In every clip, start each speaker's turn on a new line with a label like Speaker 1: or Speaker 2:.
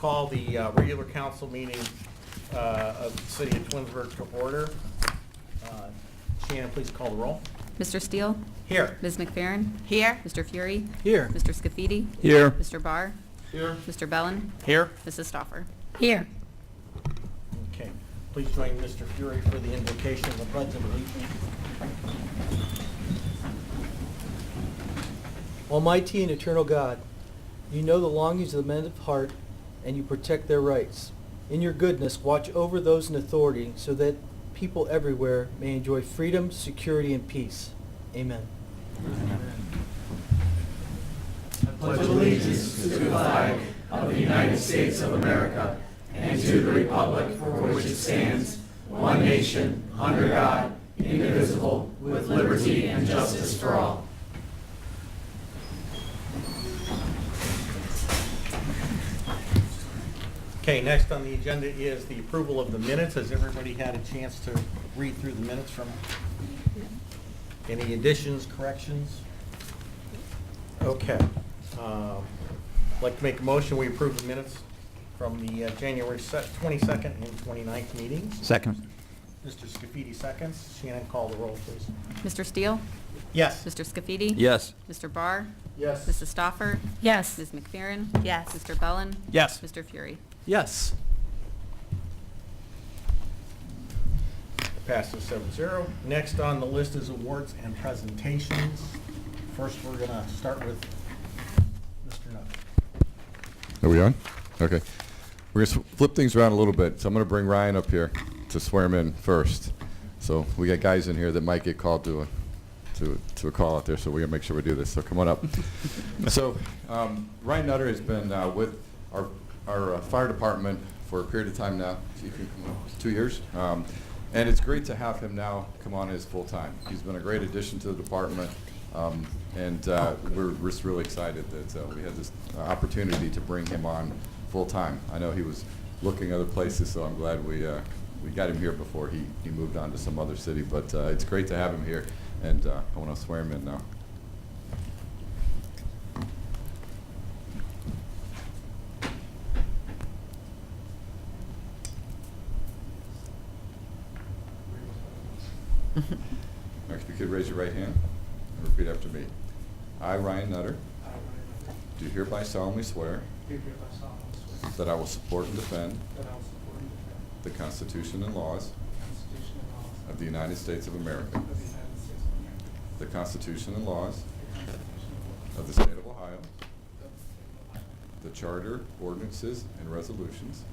Speaker 1: call the regular council meeting of the city of Twinsburg to order. Shannon, please call the roll.
Speaker 2: Mr. Steele?
Speaker 1: Here.
Speaker 2: Ms. McFerrin?
Speaker 3: Here.
Speaker 2: Mr. Fury?
Speaker 4: Here.
Speaker 2: Mr. Scafidi?
Speaker 4: Here.
Speaker 2: Mr. Barr?
Speaker 1: Here.
Speaker 2: Mr. Bellin?
Speaker 4: Here.
Speaker 2: Mrs. Stoffer?
Speaker 3: Here.
Speaker 1: Okay. Please join Mr. Fury for the invocation of the Pledge of Allegiance.
Speaker 5: Almighty and eternal God, you know the longings of the men of heart, and you protect their rights. In your goodness, watch over those in authority so that people everywhere may enjoy freedom, security, and peace. Amen.
Speaker 6: I pledge allegiance to the flag of the United States of America and to the republic for which it stands, one nation, under God, indivisible, with liberty and justice for all.
Speaker 1: Okay, next on the agenda is the approval of the minutes. Has everybody had a chance to read through the minutes from any additions, corrections? Okay. I'd like to make a motion, we approve the minutes from the January 22nd and 29th meetings.
Speaker 4: Second.
Speaker 1: Mr. Scafidi seconds. Shannon, call the roll, please.
Speaker 2: Mr. Steele?
Speaker 1: Yes.
Speaker 2: Mr. Scafidi?
Speaker 4: Yes.
Speaker 2: Mr. Barr?
Speaker 1: Yes.
Speaker 2: Mrs. Stoffer?
Speaker 3: Yes.
Speaker 2: Ms. McFerrin?
Speaker 3: Yes.
Speaker 2: Mr. Bellin?
Speaker 4: Yes.
Speaker 2: Mr. Fury?
Speaker 4: Yes.
Speaker 1: Passes 7-0. Next on the list is awards and presentations. First, we're going to start with Mr. Nutt.
Speaker 7: Are we on? Okay. We're going to flip things around a little bit. So I'm going to bring Ryan up here to swear him in first. So we got guys in here that might get called to a call out there, so we're going to make sure we do this. So come on up. So Ryan Nutter has been with our fire department for a period of time now. See if you can come up. 2 years. And it's great to have him now come on as full-time. He's been a great addition to the department. And we're just really excited that we had this opportunity to bring him on full-time. I know he was looking other places, so I'm glad we got him here before he moved on to some other city. But it's great to have him here, and I want to swear him in now. Next, if you could raise your right hand and repeat after me. I, Ryan Nutter, do hereby solemnly swear that I will support and defend the Constitution and laws of the United States of America, the Constitution and laws of the state of Ohio, the charter, ordinances, and resolutions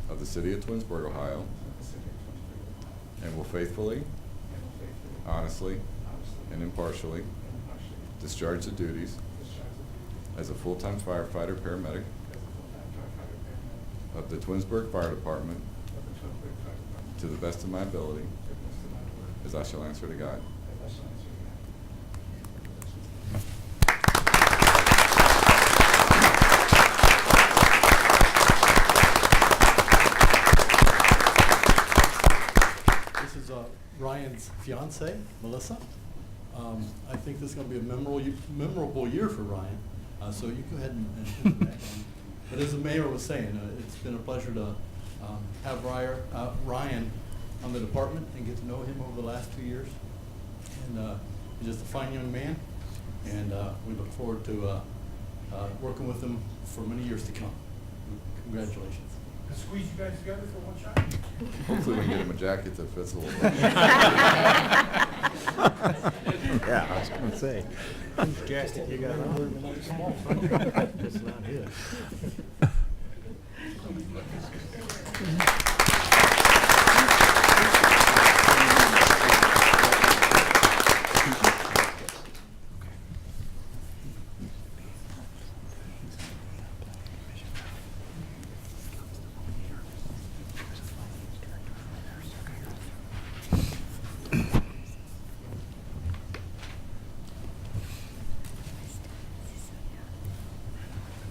Speaker 7: of the city of Twinsburg, Ohio, and will faithfully, honestly, and impartially discharge the duties as a full-time firefighter paramedic of the Twinsburg Fire Department to the best of my ability, as I shall answer to God.
Speaker 8: This is Ryan's fiance, Melissa. I think this is going to be a memorable year for Ryan. So you go ahead and put that on. But as the mayor was saying, it's been a pleasure to have Ryan on the department and get to know him over the last 2 years. And he's just a fine young man, and we look forward to working with him for many years to come. Congratulations.
Speaker 6: Squeeze you guys together for one shot?
Speaker 7: Hopefully we can get him a jacket that fits a little bit.
Speaker 4: Yeah, I was going to say.
Speaker 1: Jacket, you got it.
Speaker 4: It's not his.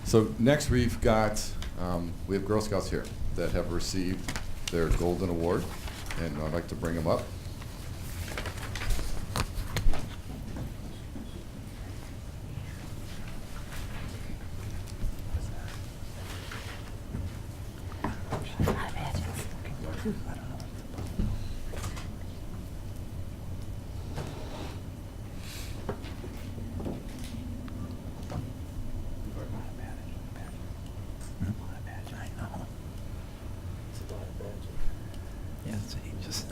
Speaker 7: So next we have Girl Scouts here that have received their Golden Award, and I'd like to bring them up.
Speaker 5: It's a lot of badges.
Speaker 4: Yeah, so you just.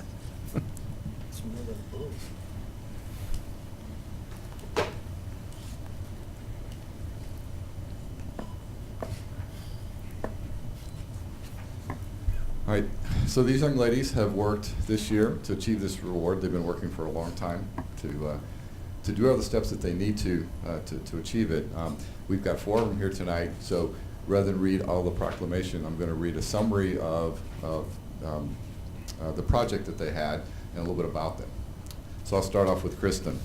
Speaker 5: It's more than bulls.
Speaker 7: All right, so these young ladies have worked this year to achieve this reward. They've been working for a long time to do all the steps that they need to achieve it. We've got 4 of them here tonight, so rather than read all the proclamation, I'm going to read a summary of the project that they had and a little bit about them. So I'll start off with Kristen.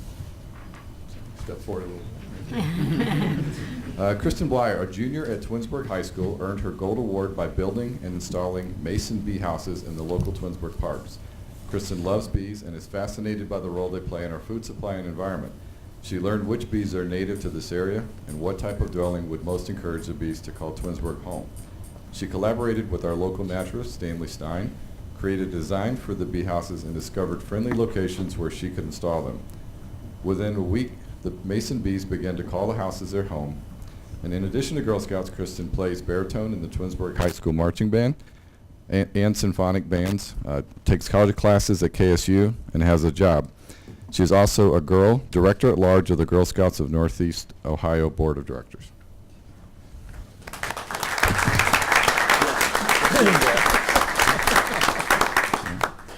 Speaker 7: Step forward a little. Kristen Blyer, a junior at Twinsburg High School, earned her Gold Award by building and installing mason bee houses in the local Twinsburg parks. Kristen loves bees and is fascinated by the role they play in our food supply and environment. She learned which bees are native to this area and what type of dwelling would most encourage the bees to call Twinsburg home. She collaborated with our local naturalist, Stanley Stein, created a design for the bee houses, and discovered friendly locations where she could install them. Within a week, the mason bees began to call the houses their home. And in addition to Girl Scouts, Kristen plays baritone in the Twinsburg High School marching band and symphonic bands, takes college classes at KSU, and has a job. She is also a girl director at large of the Girl Scouts of Northeast Ohio Board of Directors.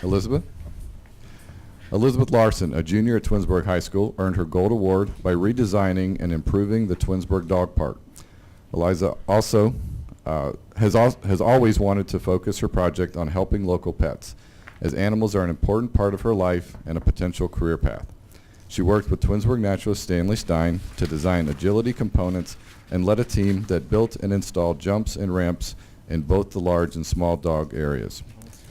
Speaker 7: Elizabeth? Elizabeth Larson, a junior at Twinsburg High School, earned her Gold Award by redesigning and improving the Twinsburg Dog Park. Eliza also has always wanted to focus her project on helping local pets, as animals are an important part of her life and a potential career path. She worked with Twinsburg naturalist Stanley Stein to design agility components and led a team that built and installed jumps and ramps in both the large and small dog areas.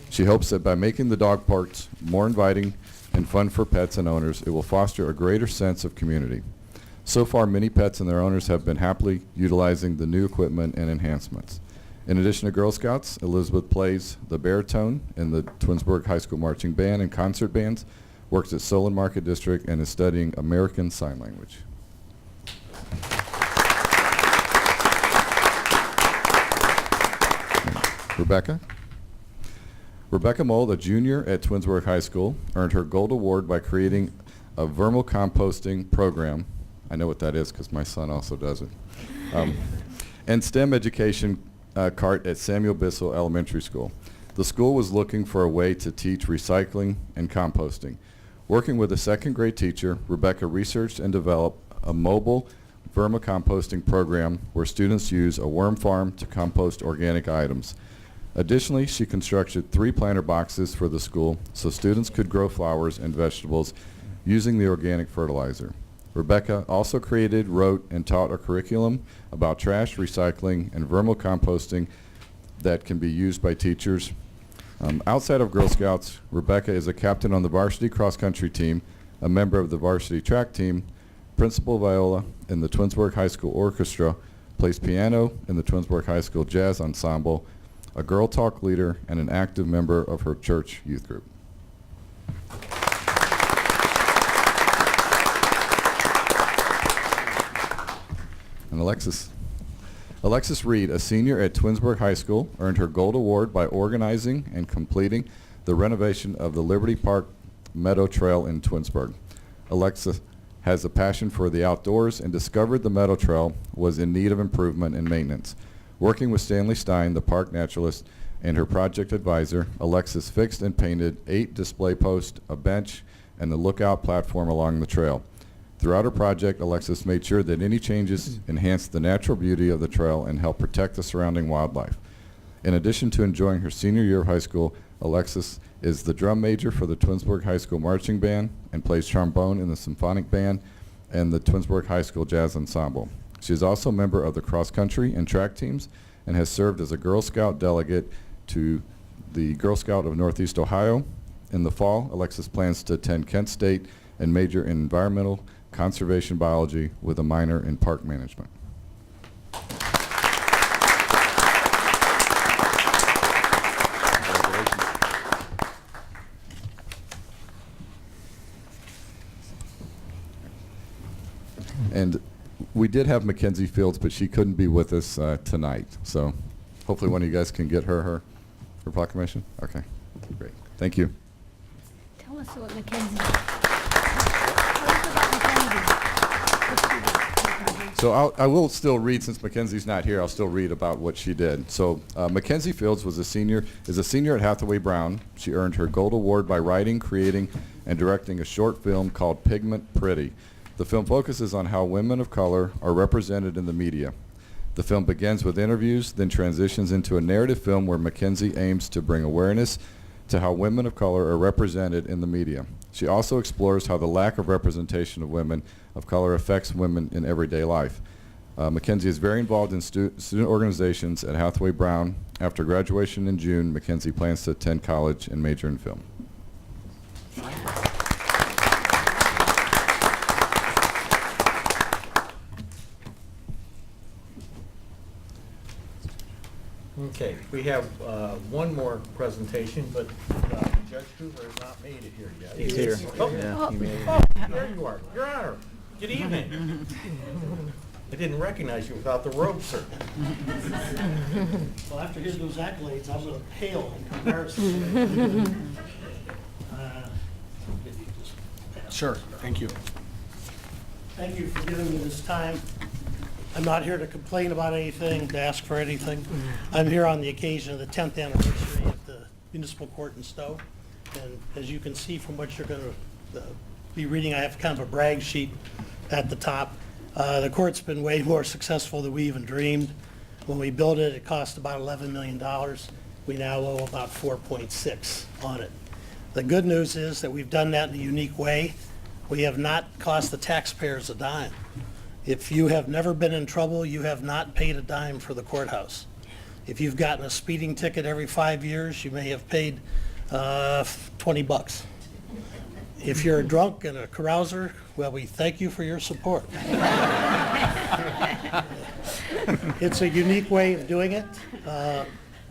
Speaker 7: She hopes that by making the dog parks more inviting and fun for pets and owners, it will foster a greater sense of community. So far, many pets and their owners have been happily utilizing the new equipment and enhancements. In addition to Girl Scouts, Elizabeth plays the baritone in the Twinsburg High School marching band and concert bands, works at Solon Market District, and is studying American Sign Language. Rebecca? Rebecca Mold, a junior at Twinsburg High School, earned her Gold Award by creating a vermicomposting program. I know what that is because my son also does it. And STEM education cart at Samuel Bissell Elementary School. The school was looking for a way to teach recycling and composting. Working with a second grade teacher, Rebecca researched and developed a mobile vermicomposting program where students use a worm farm to compost organic items. Additionally, she constructed 3 planter boxes for the school so students could grow flowers and vegetables using the organic fertilizer. Rebecca also created, wrote, and taught a curriculum about trash recycling and vermicomposting that can be used by teachers. Outside of Girl Scouts, Rebecca is a captain on the varsity cross-country team, a member of the varsity track team, principal viola in the Twinsburg High School Orchestra, plays piano in the Twinsburg High School Jazz Ensemble, a Girl Talk leader, and an active member of her church youth group. And Alexis Reed, a senior at Twinsburg High School, earned her Gold Award by organizing and completing the renovation of the Liberty Park Meadow Trail in Twinsburg. Alexis has a passion for the outdoors and discovered the Meadow Trail was in need of improvement and maintenance. Working with Stanley Stein, the park naturalist, and her project advisor, Alexis fixed and painted 8 display posts, a bench, and the lookout platform along the trail. Throughout her project, Alexis made sure that any changes enhanced the natural beauty of the trail and helped protect the surrounding wildlife. In addition to enjoying her senior year of high school, Alexis is the drum major for the Twinsburg High School Marching Band and plays trombone in the Symphonic Band and the Twinsburg High School Jazz Ensemble. She is also a member of the cross-country and track teams and has served as a Girl Scout delegate to the Girl Scout of Northeast Ohio. In the fall, Alexis plans to attend Kent State and major in environmental conservation biology with a minor in park management. we did have Mackenzie Fields, but she couldn't be with us tonight. So hopefully one of you guys can get her proclamation. Okay, great. Thank you.
Speaker 3: Tell us what Mackenzie. Tell us about Mackenzie.
Speaker 7: So I will still read, since Mackenzie's not here, I'll still read about what she did. So Mackenzie Fields is a senior at Hathaway Brown. She earned her Gold Award by writing, creating, and directing a short film called Pigment Pretty. The film focuses on how women of color are represented in the media. The film begins with interviews, then transitions into a narrative film where Mackenzie aims to bring awareness to how women of color are represented in the media. She also explores how the lack of representation of women of color affects women in everyday life. Mackenzie is very involved in student organizations at Hathaway Brown. After graduation in June, Mackenzie plans to attend college and major in film.
Speaker 1: Okay, we have one more presentation, but Judge Hoover has not made it here yet.
Speaker 4: He's here.
Speaker 1: Oh,
Speaker 4: Yeah, he made it.
Speaker 1: oh, there you are. Your Honor, good evening. I didn't recognize you without the robe, sir.
Speaker 9: Well, after hearing those accolades, I'm going to pale in comparison.
Speaker 6: Sure, thank you.
Speaker 9: Thank you for giving me this time. I'm not here to complain about anything, to ask for anything. I'm here on the occasion of the 10th anniversary of the municipal court in Stowe. And as you can see from what you're going to be reading, I have kind of a brag sheet at the top. The court's been way more successful than we even dreamed. When we built it, it cost about $11 million. We now owe about 4.6 on it. The good news is that we've done that in a unique way. We have not cost the taxpayers a dime. If you have never been in trouble, you have not paid a dime for the courthouse. If you've gotten a speeding ticket every 5 years, you may have paid $20. If you're a drunk and a carouser, well, we thank you for your support. It's a unique way of doing it.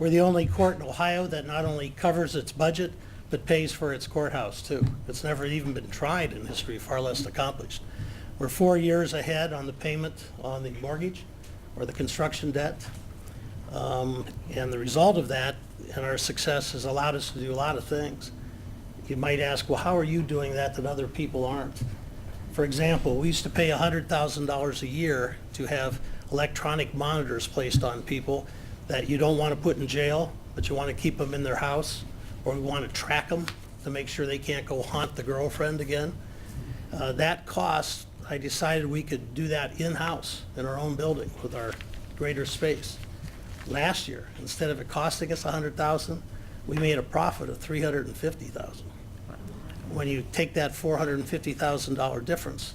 Speaker 9: We're the only court in Ohio that not only covers its budget, but pays for its courthouse too. It's never even been tried in history, far less accomplished. We're 4 years ahead on the payment on the mortgage or the construction debt. And the result of that and our success has allowed us to do a lot of things. You might ask, well, how are you doing that other people aren't? For example, we used to pay $100,000 a year to have electronic monitors placed on people that you don't want to put in jail, but you want to keep them in their house, or we want to track them to make sure they can't go haunt the girlfriend again. That cost, I decided we could do that in-house in our own building with our greater space. Last year, instead of it costing us $100,000, we made a profit of $350,000. When you take that $450,000 difference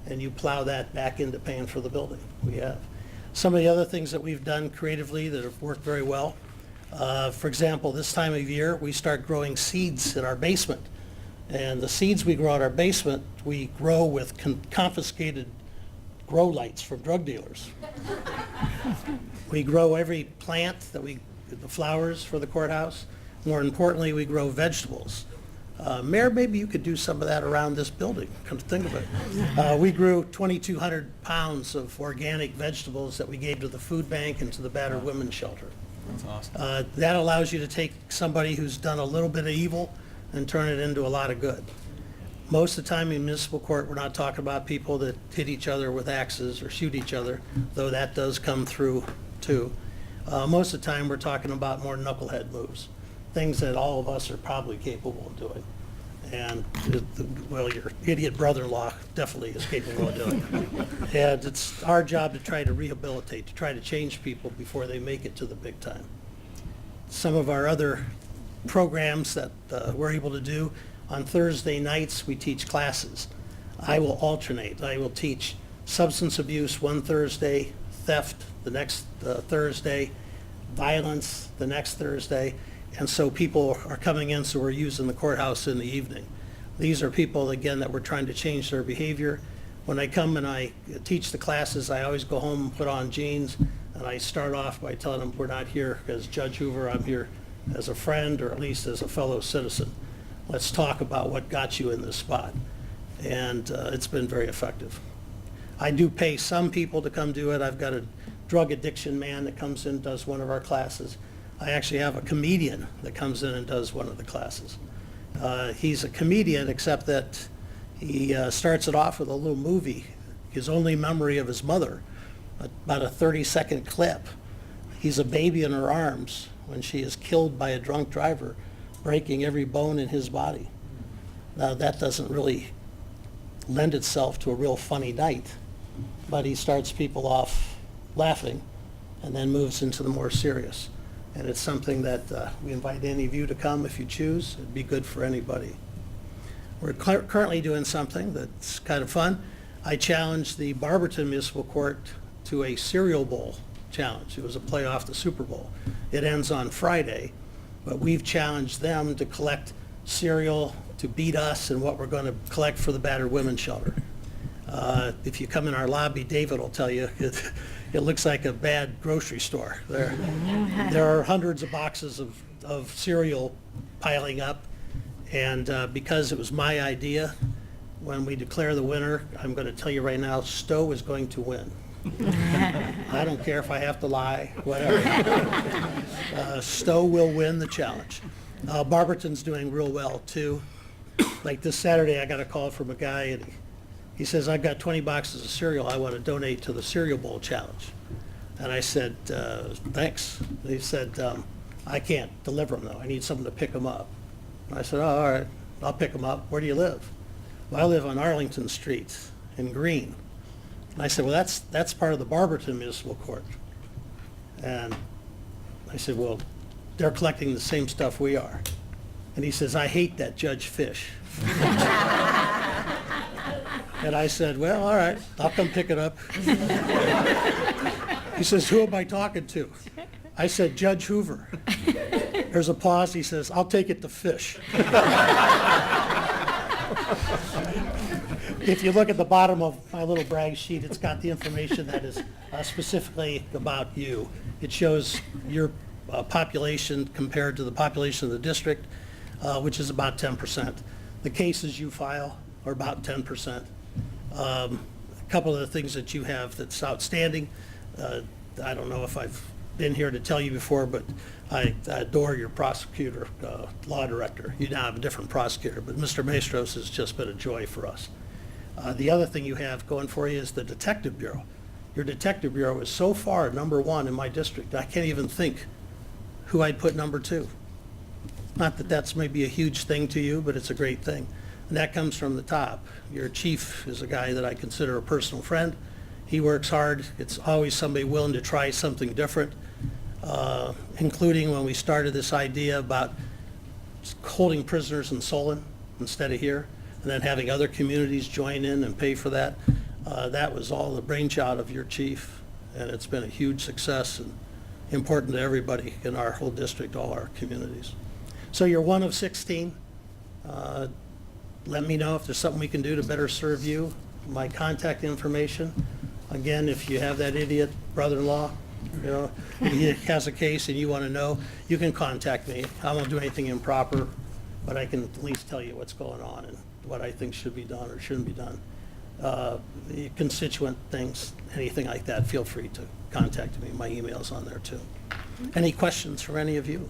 Speaker 9: and you plow that back into paying for the building, we have. Some of the other things that we've done creatively that have worked very well. For example, this time of year, we start growing seeds in our basement. And the seeds we grow in our basement, we grow with confiscated grow lights from drug dealers. We grow every plant the flowers for the courthouse. More importantly, we grow vegetables. Mayor, maybe you could do some of that around this building, come to think of it. We grew 2,200 pounds of organic vegetables that we gave to the food bank and to the battered women's shelter.
Speaker 6: That's awesome.
Speaker 9: That allows you to take somebody who's done a little bit of evil and turn it into a lot of good. Most of the time in municipal court, we're not talking about people that hit each other with axes or shoot each other, though that does come through too. Most of the time, we're talking about more knucklehead moves, things that all of us are probably capable of doing. And, well, your idiot brother-in-law definitely is capable of doing it. And it's our job to try to rehabilitate, to try to change people before they make it to the big time. Some of our other programs that we're able to do, on Thursday nights, we teach classes. I will alternate. I will teach substance abuse one Thursday, theft the next Thursday, violence the next Thursday, and so people are coming in, so we're using the courthouse in the evening. These are people, again, that we're trying to change their behavior. When I come and I teach the classes, I always go home and put on jeans, and I start off by telling them we're not here as Judge Hoover, I'm here as a friend or at least as a fellow citizen. Let's talk about what got you in this spot. And it's been very effective. I do pay some people to come do it. I've got a drug addiction man that comes in and does one of our classes. I actually have a comedian that comes in and does one of the classes. He's a comedian, except that he starts it off with a little movie, his only memory of his mother, about a 30-second clip. He's a baby in her arms when she is killed by a drunk driver, breaking every bone in his body. Now, that doesn't really lend itself to a real funny night, but he starts people off laughing and then moves into the more serious. And it's something that we invite any of you to come if you choose. It'd be good for anybody. We're currently doing something that's kind of fun. I challenged the Barberton Municipal Court to a cereal bowl challenge. It was a play off the Super Bowl. It ends on Friday, but we've challenged them to collect cereal to beat us and what we're going to collect for the battered women's shelter. If you come in our lobby, David will tell you, it looks like a bad grocery store. There are hundreds of boxes of cereal piling up, and because it was my idea, when we declare the winner, I'm going to tell you right now, Stowe is going to win. I don't care if I have to lie, whatever. Stowe will win the challenge. Barberton's doing real well, too. Like this Saturday, I got a call from a guy, and he says, I've got 20 boxes of cereal I want to donate to the Cereal Bowl Challenge. And I said, thanks. And he said, I can't deliver them, though. I need someone to pick them up. And I said, oh, all right, I'll pick them up. Where do you live? Well, I live on Arlington Street in Greene. And I said, well, that's part of the Barberton Municipal Court. And I said, well, they're collecting the same stuff we are. And he says, I hate that Judge Fish. And I said, well, all right, I'll come pick it up. He says, who am I talking to? I said, Judge Hoover. There's a pause. He says, I'll take it to Fish. If you look at the bottom of my little brag sheet, it's got the information that is specifically about you. It shows your population compared to the population of the district, which is about 10%. The cases you file are about 10%. A couple of the things that you have that's outstanding, I don't know if I've been here to tell you before, but I adore your prosecutor, law director. You now have a different prosecutor, but Mr. Maestros has just been a joy for us. The other thing you have going for you is the Detective Bureau. Your Detective Bureau is so far #1 in my district, I can't even think who I'd put #2. Not that that's maybe a huge thing to you, but it's a great thing. And that comes from the top. Your chief is a guy that I consider a personal friend. He works hard. It's always somebody willing to try something different, including when we started this idea about holding prisoners in Solon instead of here, and then having other communities join in and pay for that. That was all the brainchild of your chief, and it's been a huge success and important to everybody in our whole district, all our communities. So you're one of 16. Let me know if there's something we can do to better serve you. My contact information, again, if you have that idiot brother-in-law, you know, he has a case and you want to know, you can contact me. I won't do anything improper, but I can at least tell you what's going on and what I think should be done or shouldn't be done. The constituent things, anything like that, feel free to contact me. My email's on there too. Any questions from any of you?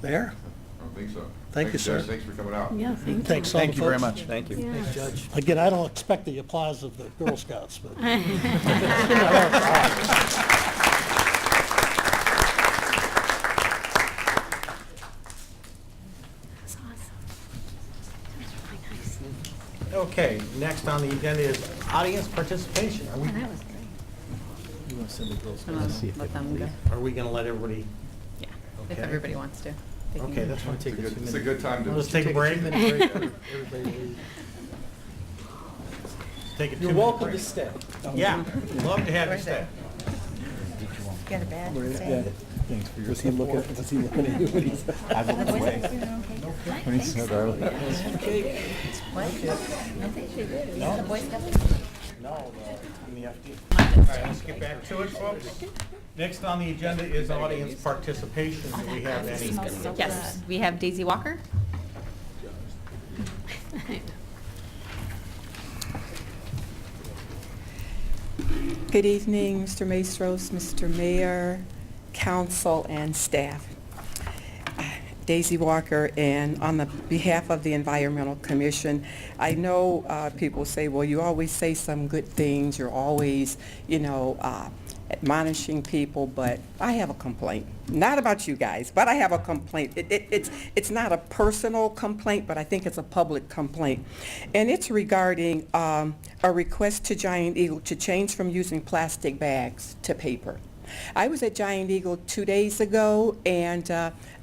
Speaker 9: Mayor?
Speaker 7: I don't think so.
Speaker 9: Thank you, sir.
Speaker 7: Judge. Thanks for coming out.
Speaker 3: Yeah, thank you.
Speaker 9: Thanks, all the
Speaker 4: Thank you very
Speaker 9: folks.
Speaker 4: much. Thank you.
Speaker 3: Yeah.
Speaker 5: Thanks, Judge.
Speaker 9: Again, I don't expect the applause of the Girl Scouts, but
Speaker 3: That's awesome. That's really nice.
Speaker 1: Okay, next on the agenda is audience participation.
Speaker 3: Oh, that was great.
Speaker 5: You want to send the girls?
Speaker 2: I'm gonna let them go.
Speaker 1: Are we going to let everybody?
Speaker 2: Yeah, if
Speaker 1: Okay.
Speaker 2: everybody wants to. They can
Speaker 1: Okay,
Speaker 2: go.
Speaker 1: that's fine.
Speaker 5: Take a
Speaker 7: It's a good time to.
Speaker 1: Let's take a break.
Speaker 5: Everybody leave.
Speaker 1: Take a 2-minute
Speaker 5: You're welcome
Speaker 1: break.
Speaker 5: to stay.
Speaker 1: Yeah, love to have you
Speaker 2: Where's
Speaker 1: stay.
Speaker 2: Got a badge.
Speaker 5: Yeah. Thanks for your support. Was he looking at you when he said?
Speaker 3: What? I think she did. The Boy Scouts?
Speaker 1: No, in the FD. All right, let's get back to it, folks. Next on the agenda is audience participation. Do we have any?
Speaker 2: Yes, we have Daisy Walker.
Speaker 10: Good evening, Mr. Maestros, Mr. Mayor, council, and staff. Daisy Walker, and on the behalf of the Environmental Commission, I know people say, well, you always say some good things, you're always, admonishing people, but I have a complaint. Not about you guys, but I have a complaint. It's not a personal complaint, but I think it's a public complaint. And it's regarding a request to Giant Eagle to change from using plastic bags to paper. I was at Giant Eagle 2 days ago, and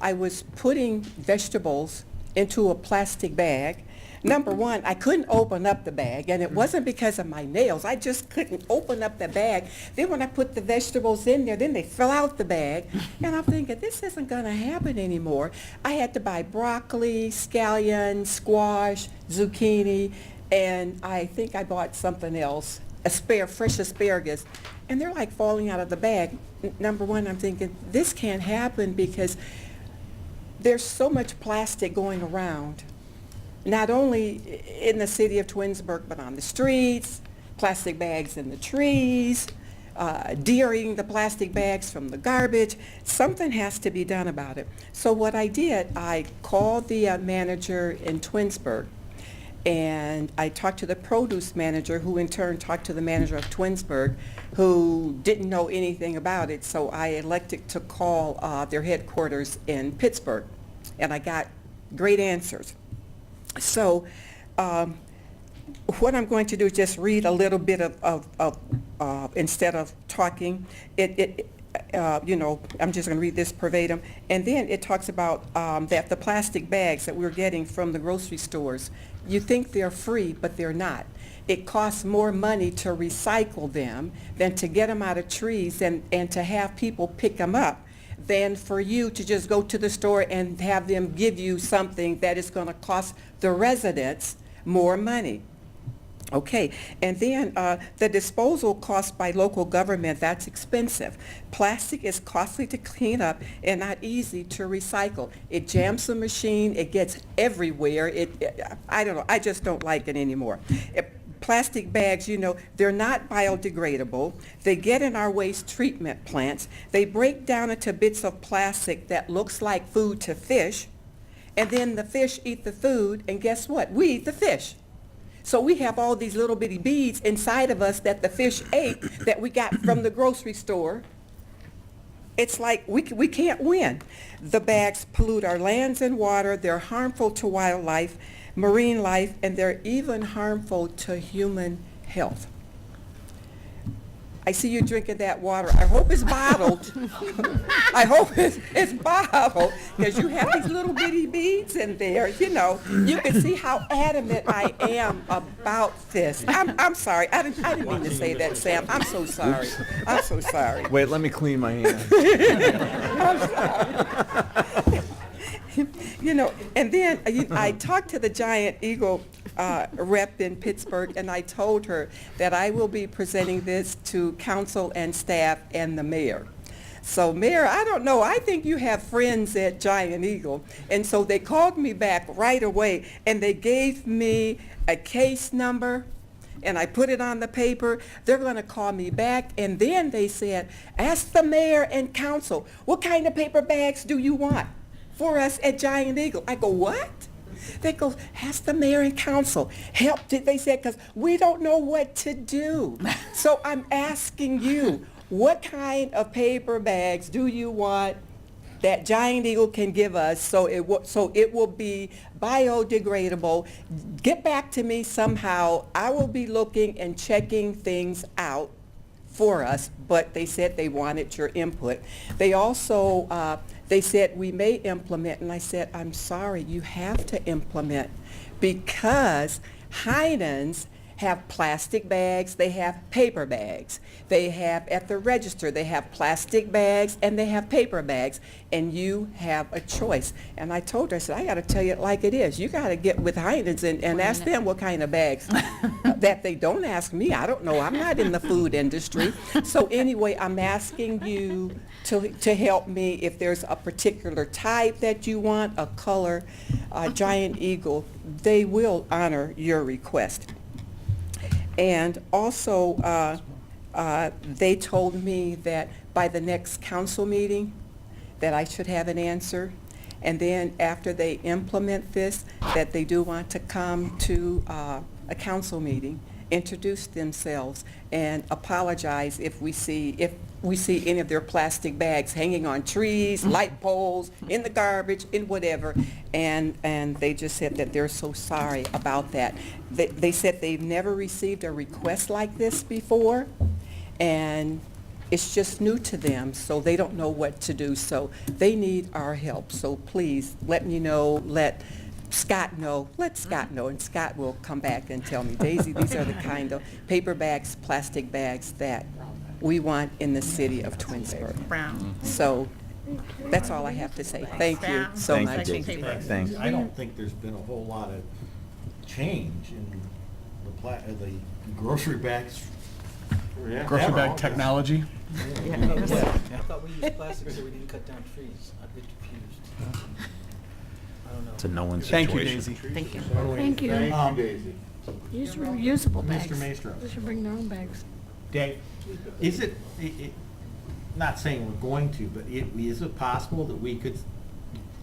Speaker 10: I was putting vegetables into a plastic bag. Number one, I couldn't open up the bag, and it wasn't because of my nails. I just couldn't open up the bag. Then when I put the vegetables in there, then they fell out the bag, and I'm thinking, this isn't going to happen anymore. I had to buy broccoli, scallion, squash, zucchini, and I think I bought something else, fresh asparagus, and they're like falling out of the bag. Number one, I'm thinking, this can't happen because there's so much plastic going around, not only in the city of Twinsburg, but on the streets, plastic bags in the trees, deer eating the plastic bags from the garbage. Something has to be done about it. So what I did, I called the manager in Twinsburg, and I talked to the produce manager, who in turn talked to the manager of Twinsburg, who didn't know anything about it. So I elected to call their headquarters in Pittsburgh, and I got great answers. So what I'm going to do is just read a little bit of instead of talking. I'm just going to read this verbatim. And then it talks about that the plastic bags that we're getting from the grocery stores, you think they're free, but they're not. It costs more money to recycle them than to get them out of trees and to have people pick them up than for you to just go to the store and have them give you something that is going to cost the residents more money. Okay, and then the disposal cost by local government, that's expensive. Plastic is costly to clean up and not easy to recycle. It jams the machine, it gets everywhere. I don't know, I just don't like it anymore. Plastic bags, they're not biodegradable. They get in our waste treatment plants. They break down into bits of plastic that looks like food to fish, and then the fish eat the food, and guess what? We eat the fish. So we have all these little bitty beads inside of us that the fish ate that we got from the grocery store. It's like we can't win. The bags pollute our lands and water. They're harmful to wildlife, marine life, and they're even harmful to human health. I see you drinking that water. I hope it's bottled. I hope it's bottled, because you have these little bitty beads in there. You can see how adamant I am about this. I'm sorry. I didn't mean to say that, Sam. I'm so sorry. I'm so sorry.
Speaker 4: Wait, let me clean my hands.
Speaker 10: I'm sorry. And then I talked to the Giant Eagle rep in Pittsburgh, and I told her that I will be presenting this to council and staff and the mayor. So, Mayor, I don't know. I think you have friends at Giant Eagle. And so they called me back right away, and they gave me a case number, and I put it on the paper. They're going to call me back, and then they said, ask the mayor and council, what kind of paper bags do you want for us at Giant Eagle? I go, what? They go, ask the mayor and council. Help, they said, because we don't know what to do. So I'm asking you, what kind of paper bags do you want that Giant Eagle can give us so it will be biodegradable? Get back to me somehow. I will be looking and checking things out for us, but they said they wanted your input. They also, they said we may implement, and I said, I'm sorry, you have to implement, because Heinen's have plastic bags, they have paper bags. They have at the register, they have plastic bags and they have paper bags, and you have a choice. And I told her, I said, I got to tell you it like it is. You got to get with Heinen's and ask them what kind of bags. That they don't ask me. I don't know. I'm not in the food industry. So anyway, I'm asking you to help me if there's a particular type that you want, a color. Giant Eagle, they will honor your request. And also, They told me that by the next council meeting, that I should have an answer. And then after they implement this, that they do want to come to a council meeting, introduce themselves, and apologize if we see any of their plastic bags hanging on trees, light poles, in the garbage, in whatever. And they just said that they're so sorry about that. They said they've never received a request like this before, and it's just new to them, so they don't know what to do. So they need our help. So please, let me know, let Scott know, and Scott will come back and tell me, Daisy, these are the kind of paper bags, plastic bags that we want in the city of Twinsburg.
Speaker 2: Brown.
Speaker 10: So that's all I have to say. Thank you so
Speaker 4: Thank
Speaker 10: much.
Speaker 4: you, Daisy. Thanks.
Speaker 1: I don't think there's been a whole lot of change in the grocery bags.
Speaker 8: Grocery bag technology.
Speaker 5: I thought we used plastic so we didn't cut down trees. I'd be confused. I don't know.
Speaker 4: It's a no-win
Speaker 8: Thank
Speaker 4: situation.
Speaker 8: you, Daisy.
Speaker 2: Thank you.
Speaker 3: Thank you. Use reusable bags.
Speaker 1: Mr. Maestro.
Speaker 3: They should bring their own bags.
Speaker 1: Dave, is it, not saying we're going to, but is it possible that we could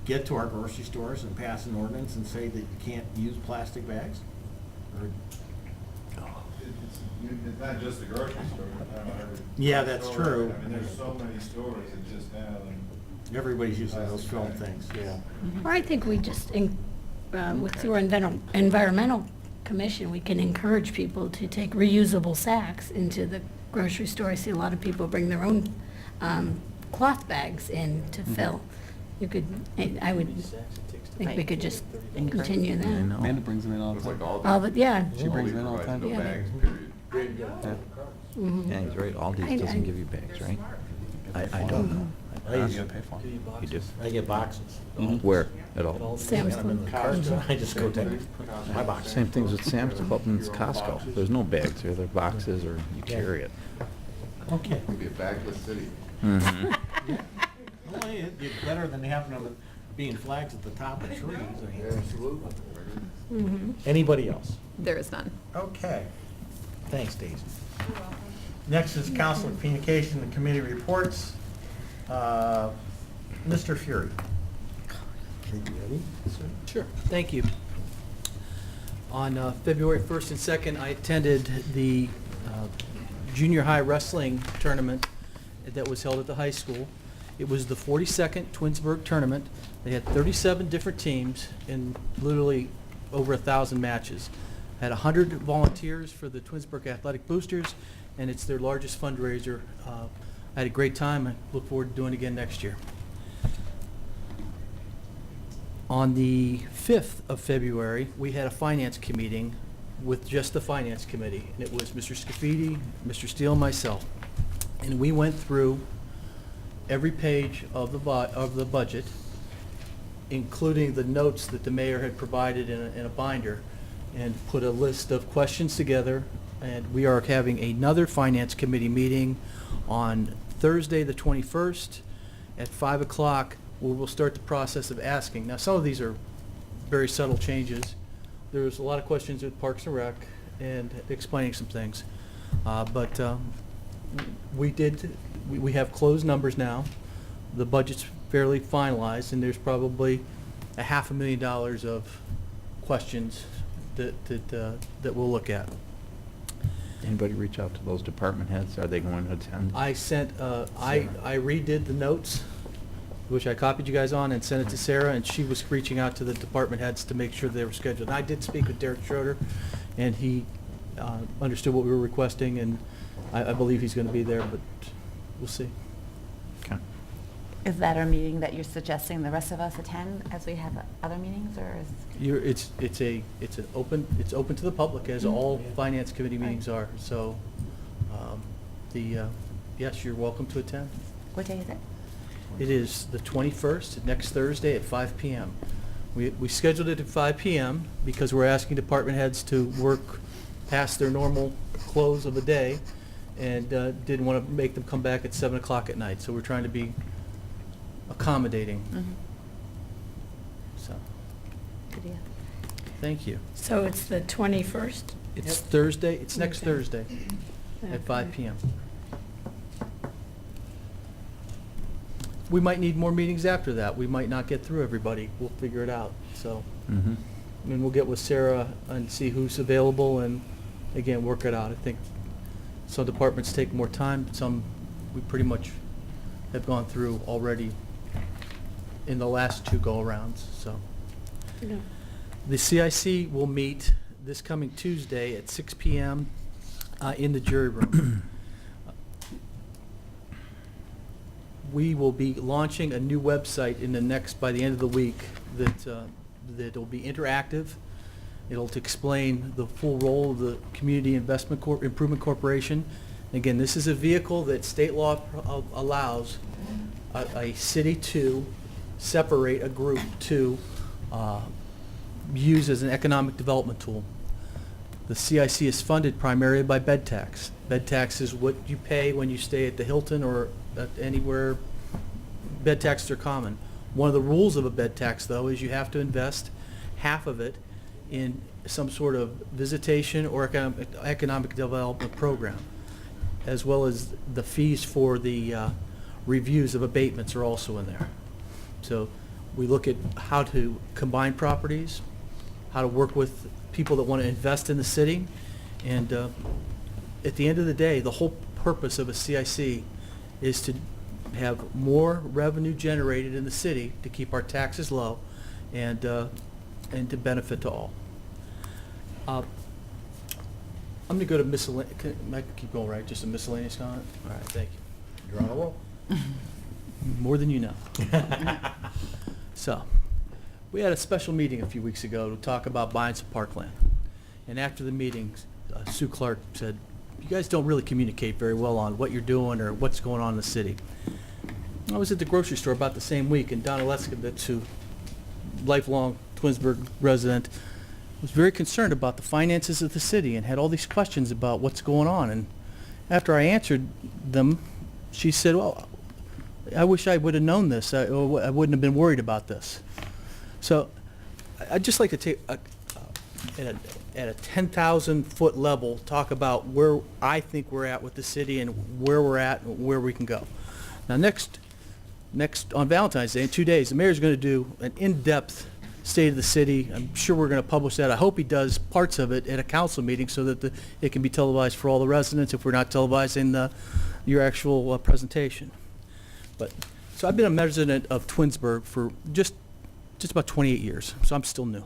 Speaker 1: get to our grocery stores and pass an ordinance and say that you can't use plastic bags? Or-
Speaker 11: It's not just the grocery store.
Speaker 1: Yeah, that's
Speaker 11: store,
Speaker 1: true.
Speaker 11: I mean, there's so many stores that just have them.
Speaker 1: Everybody's using those film things, yeah.
Speaker 3: Or I think we just, through our environmental commission, we can encourage people to take reusable sacks into the grocery store. I see a lot of people bring their own cloth bags in to fill. You could, I would think we could just continue
Speaker 4: I
Speaker 3: that.
Speaker 4: know.
Speaker 8: Amanda brings them in all the time.
Speaker 3: Oh, but yeah.
Speaker 8: She brings them in all the time.
Speaker 3: Yeah.
Speaker 7: Bags, period.
Speaker 3: Mhm.
Speaker 4: Yeah, he's right. Aldi's
Speaker 3: I-
Speaker 4: doesn't give you bags, right? I don't know.
Speaker 1: I use-
Speaker 8: You gotta pay for
Speaker 5: Give
Speaker 8: them.
Speaker 5: you
Speaker 4: You do?
Speaker 5: boxes.
Speaker 1: I get boxes.
Speaker 4: Where? At all?
Speaker 3: Sam's
Speaker 1: And I'm in the
Speaker 3: Club.
Speaker 1: car, so I just go take my box.
Speaker 4: Same things with Sam's Club and Costco. There's no bags here. They're boxes or you carry it.
Speaker 1: Okay.
Speaker 7: It'll be a bagless city.
Speaker 4: Mhm.
Speaker 1: Well, it's better than having them being flags at the top of trees. I mean.
Speaker 7: Absolutely.
Speaker 3: Mhm.
Speaker 1: Anybody else?
Speaker 2: There is none.
Speaker 1: Okay. Thanks, Daisy. Next is council communication and committee reports. Mr. Fury. Are you ready, sir?
Speaker 5: Sure, thank you. On February 1st and 2nd, I attended the junior high wrestling tournament that was held at the high school. It was the 42nd Twinsburg tournament. They had 37 different teams and literally over 1,000 matches. Had 100 volunteers for the Twinsburg Athletic Boosters, and it's their largest fundraiser. I had a great time. I look forward to doing it again next year. On the 5th of February, we had a finance meeting with just the finance committee, and it was Mr. Scafidi, Mr. Steele, and myself. And we went through every page of the budget, including the notes that the mayor had provided in a binder, and put a list of questions together. And we are having another finance committee meeting on Thursday, the 21st, at 5 o'clock, where we'll start the process of asking. Now, some of these are very subtle changes. There's a lot of questions with Parks and Rec and explaining some things. But we have closed numbers now. The budget's fairly finalized, and there's probably $500,000 of questions that we'll look at.
Speaker 4: Anybody reach out to those department heads? Are they going to attend?
Speaker 5: I sent, I redid the notes, which I copied you guys on, and sent it to Sarah, and she was reaching out to the department heads to make sure they were scheduled. And I did speak with Derek Schroeder, and he understood what we were requesting, and I believe he's going to be there, but we'll see.
Speaker 4: Okay.
Speaker 12: Is that our meeting that you're suggesting the rest of us attend as we have other meetings, or is?
Speaker 5: It's open to the public, as all finance committee meetings are. So, yes, you're welcome to attend.
Speaker 12: What day is it?
Speaker 5: It is the 21st, next Thursday at 5 p.m. We scheduled it at 5 p.m. because we're asking department heads to work past their normal close of the day, and didn't want to make them come back at 7 o'clock at night. So we're trying to be accommodating.
Speaker 12: Mm-hmm.
Speaker 5: So,
Speaker 12: Good deal.
Speaker 5: thank you.
Speaker 3: So it's the 21st?
Speaker 5: It's Thursday, it's next
Speaker 3: Okay.
Speaker 5: Thursday. at 5 p.m. We might need more meetings after that. We might not get through everybody. We'll figure it out. So,
Speaker 4: Mhm.
Speaker 5: I mean, we'll get with Sarah and see who's available and, again, work it out. I think some departments take more time. Some we pretty much have gone through already in the last 2 go-arounds. So,
Speaker 3: Yeah.
Speaker 5: the CIC will meet this coming Tuesday at 6 p.m. In the jury room. We will be launching a new website by the end of the week that will be interactive. It'll explain the full role of the Community Improvement Corporation. Again, this is a vehicle that state law allows a city to separate a group to use as an economic development tool. The CIC is funded primarily by bed tax. Bed tax is what you pay when you stay at the Hilton or at anywhere bed taxes are common. One of the rules of a bed tax, though, is you have to invest half of it in some sort of visitation or economic development program, as well as the fees for the reviews of abatements are also in there. So we look at how to combine properties, how to work with people that want to invest in the city, and at the end of the day, the whole purpose of a CIC is to have more revenue generated in the city to keep our taxes low and to benefit to all. I'm going to go to miscellaneous. I can keep going, right? Just a miscellaneous comment? All right, thank you.
Speaker 1: You're on a roll.
Speaker 5: More than you know. So, we had a special meeting a few weeks ago to talk about buying some parkland. And after the meeting, Sue Clark said, you guys don't really communicate very well on what you're doing or what's going on in the city. I was at the grocery store about the same week, and Donna Leskovitz, who lifelong Twinsburg resident, was very concerned about the finances of the city and had all these questions about what's going on. And after I answered them, she said, well, I wish I would have known this. I wouldn't have been worried about this. So I'd just like to take, at a 10,000-foot level, talk about where I think we're at with the city and where we're at and where we can go. Now, next on Valentine's Day, in 2 days, the mayor's going to do an in-depth state of the city. I'm sure we're going to publish that. I hope he does parts of it at a council meeting so that it can be televised for all the residents if we're not televising your actual presentation. So I've been a resident of Twinsburg for just about 28 years, so I'm still new.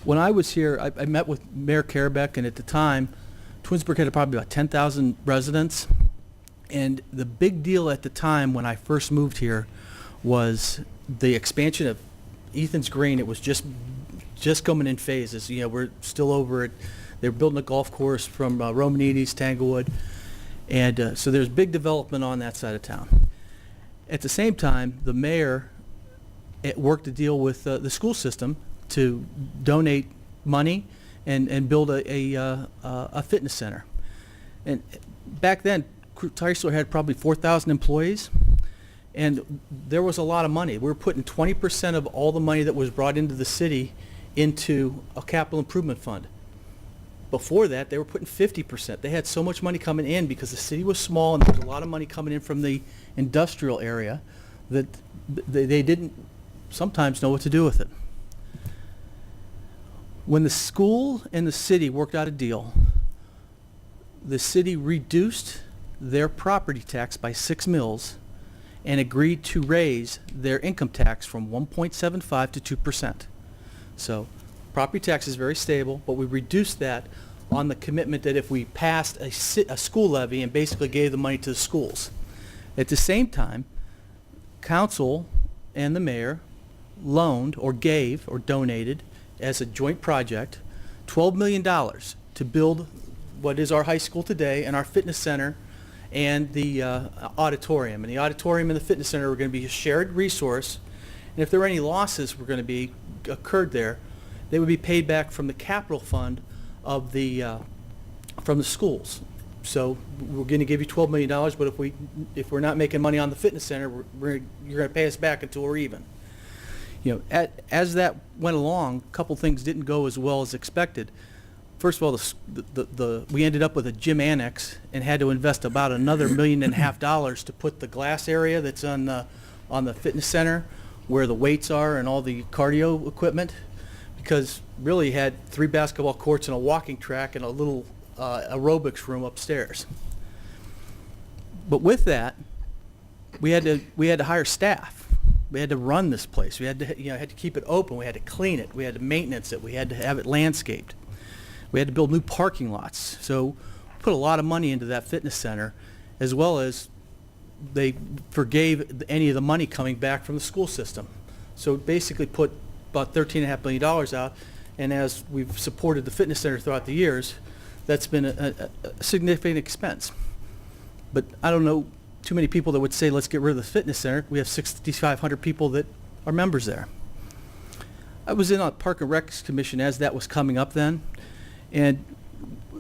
Speaker 5: When I was here, I met with Mayor Karabek, and at the time, Twinsburg had probably about 10,000 residents. And the big deal at the time when I first moved here was the expansion of Ethan's Green. It was just coming in phases. You know, we're still over it. They were building a golf course from Romanides, Tanglewood. And so there's big development on that side of town. At the same time, the mayor worked a deal with the school system to donate money and build a fitness center. And back then, Chrysler had probably 4,000 employees, and there was a lot of money. We were putting 20% of all the money that was brought into the city into a capital improvement fund. Before that, they were putting 50%. They had so much money coming in because the city was small and there was a lot of money coming in from the industrial area that they didn't sometimes know what to do with it. When the school and the city worked out a deal, the city reduced their property tax by 6 mills and agreed to raise their income tax from 1.75 to 2%. So property tax is very stable, but we reduced that on the commitment that if we passed a school levy and basically gave the money to the schools. At the same time, council and the mayor loaned or gave or donated as a joint project $12 million to build what is our high school today and our fitness center and the auditorium. And the auditorium and the fitness center are going to be a shared resource. And if there were any losses were going to be occurred there, they would be paid back from the capital fund of from the schools. So we're going to give you $12 million, but if we're not making money on the fitness center, you're going to pay us back until we're even. You know, as that went along, a couple things didn't go as well as expected. first of all, we ended up with a gym annex and had to invest about another $1.5 million to put the glass area that's on the fitness center where the weights are and all the cardio equipment, because really had 3 basketball courts and a walking track and a little aerobics room upstairs. But with that, we had to hire staff. We had to run this place. We had to had to keep it open. We had to clean it. We had to maintenance it. We had to have it landscaped. We had to build new parking lots. So we put a lot of money into that fitness center, as well as they forgave any of the money coming back from the school system. So basically put about $13.5 million out, and as we've supported the fitness center throughout the years, that's been a significant expense. But I don't know too many people that would say, let's get rid of the fitness center. We have 6,500 people that are members there. I was in a Park and Rec Commission as that was coming up then, and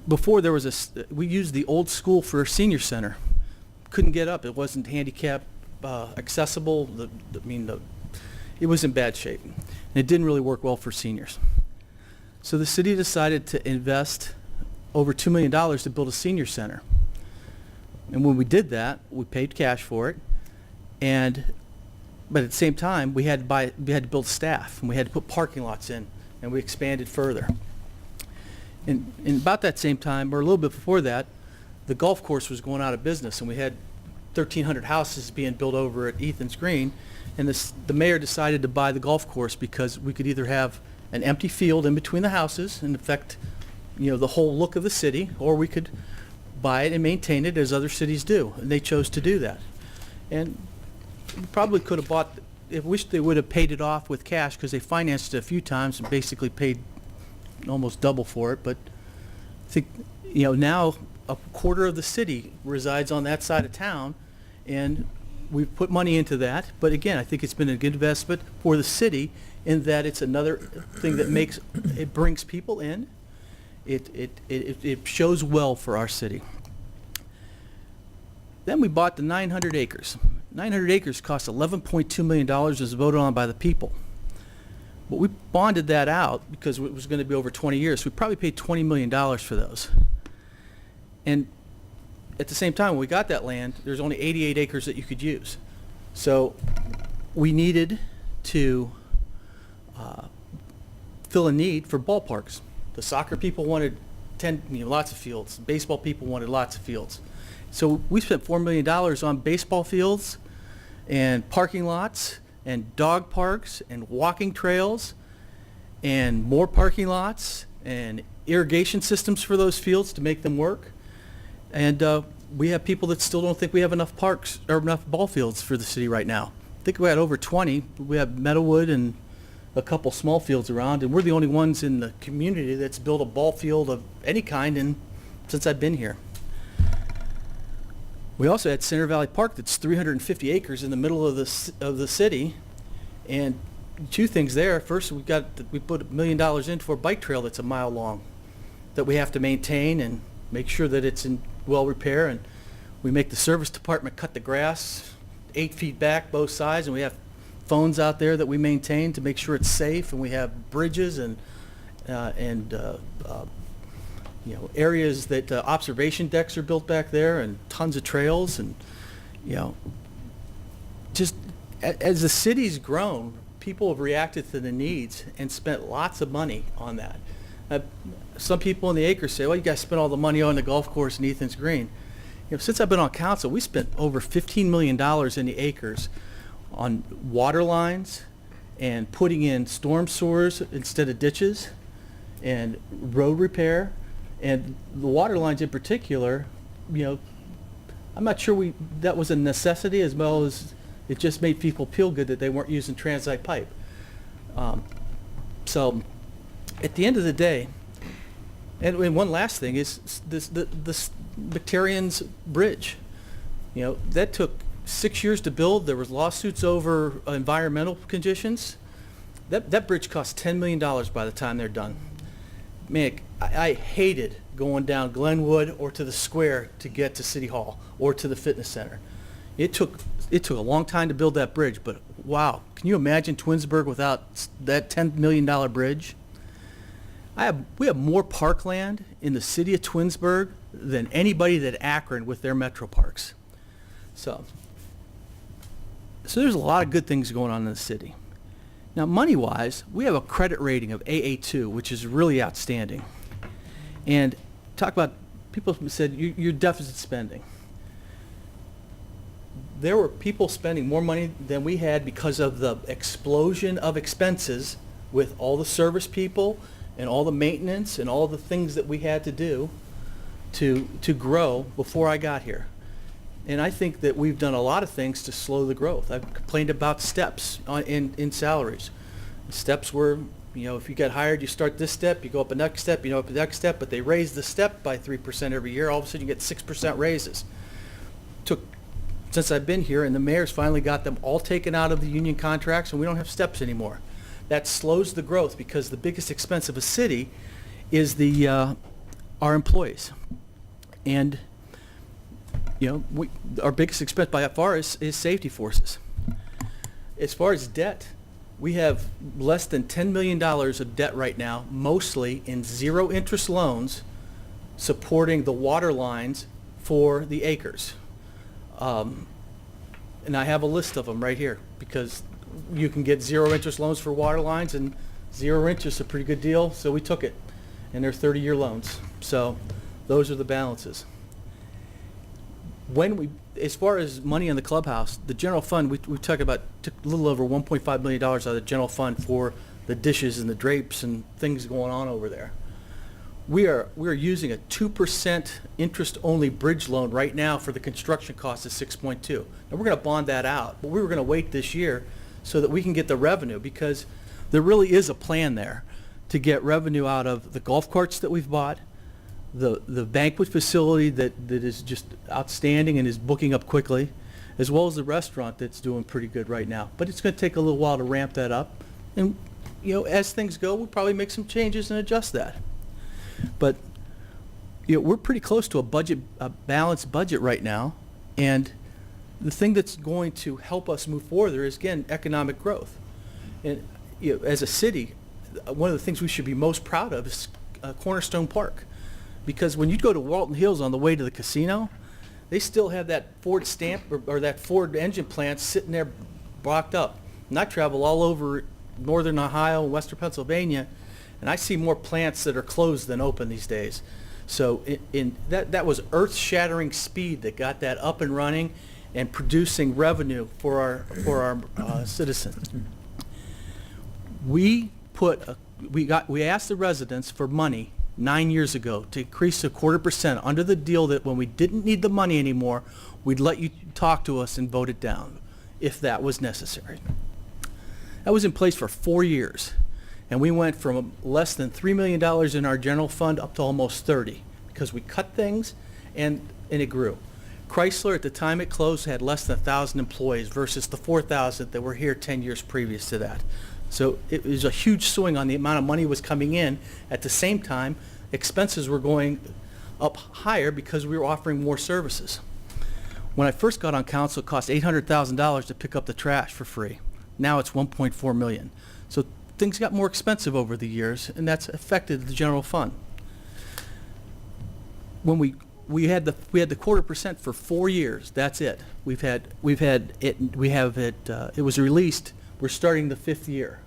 Speaker 5: before there was we used the old school for a senior center. Couldn't get up. It wasn't handicap accessible. It was in bad shape, and it didn't really work well for seniors. So the city decided to invest over $2 million to build a senior center. And when we did that, we paid cash for it, but at the same time, we had to build staff, and we had to put parking lots in, and we expanded further. And about that same time, or a little bit before that, the golf course was going out of business, and we had 1,300 houses being built over at Ethan's Green, and the mayor decided to buy the golf course because we could either have an empty field in between the houses and affect, the whole look of the city, or we could buy it and maintain it as other cities do, and they chose to do that. And we probably could have bought, I wish they would have paid it off with cash, because they financed it a few times and basically paid almost double for it. But I think, now a quarter of the city resides on that side of town, and we've put money into that. But again, I think it's been a good investment for the city in that it's another thing that it brings people in. It shows well for our city. Then we bought the 900 acres. 900 acres cost $11.2 million, was voted on by the people. But we bonded that out because it was going to be over 20 years. So we probably paid $20 million for those. And at the same time, when we got that land, there's only 88 acres that you could use. So we needed to fill a need for ballparks. The soccer people wanted lots of fields. Baseball people wanted lots of fields. So we spent $4 million on baseball fields and parking lots and dog parks and walking trails and more parking lots and irrigation systems for those fields to make them work. And we have people that still don't think we have enough parks or enough ball fields for the city right now. I think we had over 20. We have Meadowwood and a couple small fields around, and we're the only ones in the community that's built a ball field of any kind since I've been here. We also had Center Valley Park that's 350 acres in the middle of the city, and two things there. First, we put $1 million in for a bike trail that's a mile long that we have to maintain and make sure that it's in well repair, and we make the service department cut the grass 8 feet back both sides, and we have phones out there that we maintain to make sure it's safe, and we have bridges and areas that observation decks are built back there, and tons of trails, and just as the city's grown, people have reacted to the needs and spent lots of money on that. Some people in the acres say, well, you guys spent all the money on the golf course in Ethan's Green. Since I've been on council, we spent over $15 million in the acres on water lines and putting in storm sewers instead of ditches and road repair. And the water lines in particular, I'm not sure that was a necessity, as well as it just made people feel good that they weren't using transite pipe. So at the end of the day, and one last thing is this Victorian's Bridge. That took 6 years to build. There was lawsuits over environmental conditions. That bridge cost $10 million by the time they're done. Man, I hated going down Glenwood or to the square to get to City Hall or to the fitness center. It took a long time to build that bridge, but wow, can you imagine Twinsburg without that $10 million bridge? We have more parkland in the city of Twinsburg than anybody at Akron with their metro parks. So there's a lot of good things going on in the city. Now, money-wise, we have a credit rating of AA2, which is really outstanding. And talk about, people said, you're deficit spending. There were people spending more money than we had because of the explosion of expenses with all the service people and all the maintenance and all the things that we had to do to grow before I got here. And I think that we've done a lot of things to slow the growth. I've complained about steps in salaries. Steps were, if you get hired, you start this step, you go up the next step, up the next step, but they raise the step by 3% every year. All of a sudden you get 6% raises. Since I've been here, and the mayor's finally got them all taken out of the union contracts, and we don't have steps anymore. That slows the growth because the biggest expense of a city is our employees. And our biggest expense by far is safety forces. As far as debt, we have less than $10 million of debt right now, mostly in zero interest loans supporting the water lines for the acres. And I have a list of them right here because you can get zero interest loans for water lines, and zero interest is a pretty good deal, so we took it. And they're 30-year loans. So those are the balances. As far as money in the clubhouse, the general fund, we took a little over $1.5 million out of the general fund for the dishes and the drapes and things going on over there. We are using a 2% interest-only bridge loan right now for the construction cost of 6.2. Now we're going to bond that out, but we were going to wait this year so that we can get the revenue, because there really is a plan there to get revenue out of the golf carts that we've bought, the banquet facility that is just outstanding and is booking up quickly, as well as the restaurant that's doing pretty good right now. But it's going to take a little while to ramp that up. And, as things go, we'll probably make some changes and adjust that. But, we're pretty close to a balanced budget right now. And the thing that's going to help us move forward is, again, economic growth. And, as a city, one of the things we should be most proud of is Cornerstone Park. Because when you go to Walton Hills on the way to the casino, they still have that Ford stamp or that Ford engine plant sitting there blocked up. And I travel all over northern Ohio and western Pennsylvania, and I see more plants that are closed than open these days. So that was earth-shattering speed that got that up and running and producing revenue for our citizens. We asked the residents for money 9 years ago to increase a 0.25% under the deal that when we didn't need the money anymore, we'd let you talk to us and vote it down if that was necessary. That was in place for 4 years, and we went from less than $3 million in our general fund up to almost 30 because we cut things and it grew. Chrysler, at the time it closed, had less than 1,000 employees versus the 4,000 that were here 10 years previous to that. So it was a huge swing on the amount of money was coming in. At the same time, expenses were going up higher because we were offering more services. When I first got on council, it cost $800,000 to pick up the trash for free. Now it's $1.4 million. So things got more expensive over the years, and that's affected the general fund. When we had the 0.25% for 4 years. That's it. It was released. We're starting the 5th year.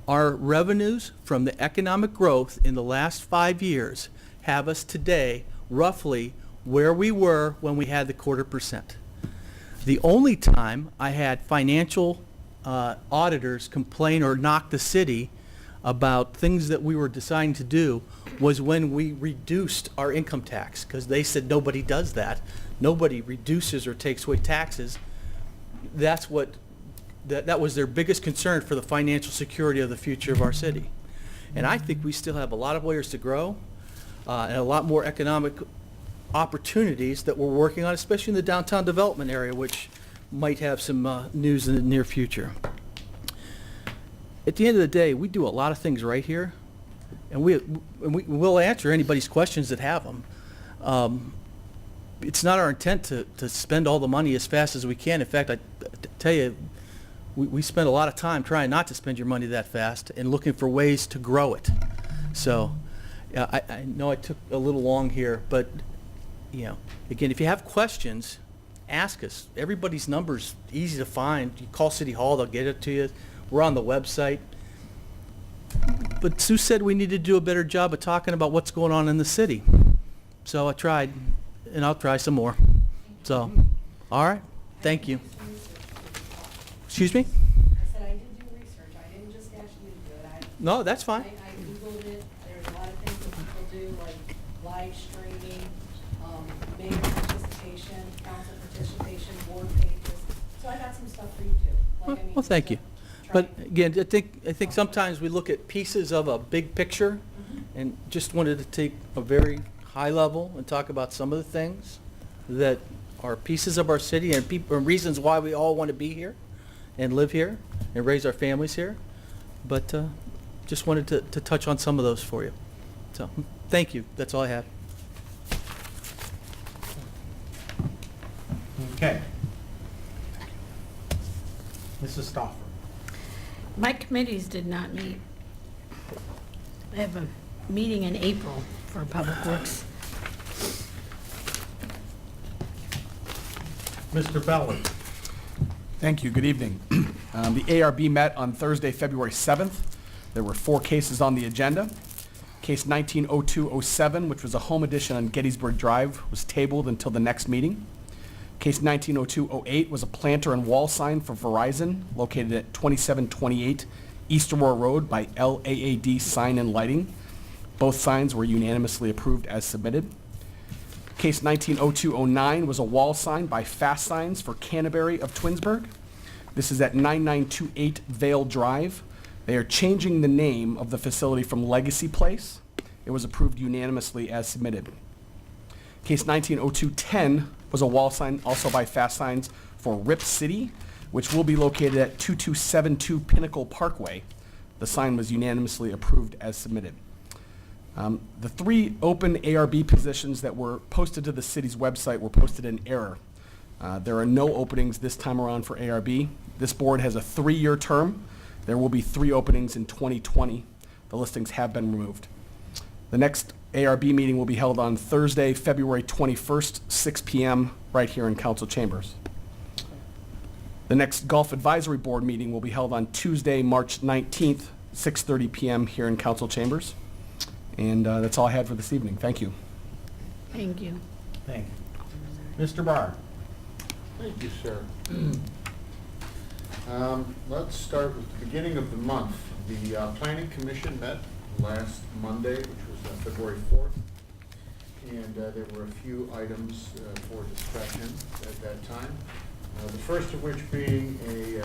Speaker 5: Our revenues from the economic growth in the last 5 years have us today roughly where we were when we had the 0.25%. The only time I had financial auditors complain or knock the city about things that we were deciding to do was when we reduced our income tax, because they said nobody does that. Nobody reduces or takes away taxes. That was their biggest concern for the financial security of the future of our city. And I think we still have a lot of ways to grow and a lot more economic opportunities that we're working on, especially in the downtown development area, which might have some news in the near future. At the end of the day, we do a lot of things right here, and we'll answer anybody's questions that have them. It's not our intent to spend all the money as fast as we can. In fact, I tell you, we spend a lot of time trying not to spend your money that fast and looking for ways to grow it. So, I know I took a little long here, but, again, if you have questions, ask us. Everybody's number's easy to find. You call City Hall, they'll get it to you. We're on the website. But Sue said we need to do a better job of talking about what's going on in the city. So I tried, and I'll try some more. So, all right, thank you. Excuse me?
Speaker 13: I said I did do research. I didn't just ask you to do it.
Speaker 5: No, that's fine.
Speaker 13: I Googled it. There's a lot of things that people do, like live streaming, mayor participation, council participation, board pages. So I got some stuff for you too. Like, I mean,
Speaker 5: Well, thank
Speaker 13: just
Speaker 5: you.
Speaker 13: to
Speaker 5: But
Speaker 13: try-
Speaker 5: again, I think sometimes we look at pieces of a big picture, and just wanted to take a very high level and talk about some of the things that are pieces of our city and reasons why we all want to be here and live here and raise our families here. But just wanted to touch on some of those for you. So, thank you. That's all I have.
Speaker 1: Okay. Mrs. Stoffer.
Speaker 3: My committees did not meet. I have a meeting in April for Public Works.
Speaker 1: Mr. Bellwood.
Speaker 14: Thank you. Good evening. The ARB met on Thursday, February 7th. There were 4 cases on the agenda. Case 190207, which was a home addition on Gettysburg Drive, was tabled until the next meeting. Case 190208 was a planter and wall sign for Verizon located at 2728 East Aurora Road by LAAD Sign and Lighting. Both signs were unanimously approved as submitted. Case 190209 was a wall sign by Fast Signs for Canterbury of Twinsburg. This is at 9928 Vale Drive. They are changing the name of the facility from Legacy Place. It was approved unanimously as submitted. Case 190210 was a wall sign also by Fast Signs for Rip City, which will be located at 2272 Pinnacle Parkway. The sign was unanimously approved as submitted. The 3 open ARB positions that were posted to the city's website were posted in error. There are no openings this time around for ARB. This board has a 3-year term. There will be 3 openings in 2020. The listings have been removed. The next ARB meeting will be held on Thursday, February 21st, 6 p.m., right here in council chambers. The next Golf Advisory Board meeting will be held on Tuesday, March 19th, 6:30 p.m. here in council chambers. And that's all I had for this evening. Thank you.
Speaker 3: Thank you.
Speaker 1: Thank you. Mr. Barr.
Speaker 11: Thank you, sir. Let's start with the beginning of the month. The Planning Commission met last Monday, which was February 4th, and there were a few items for discussion at that time. The first of which being a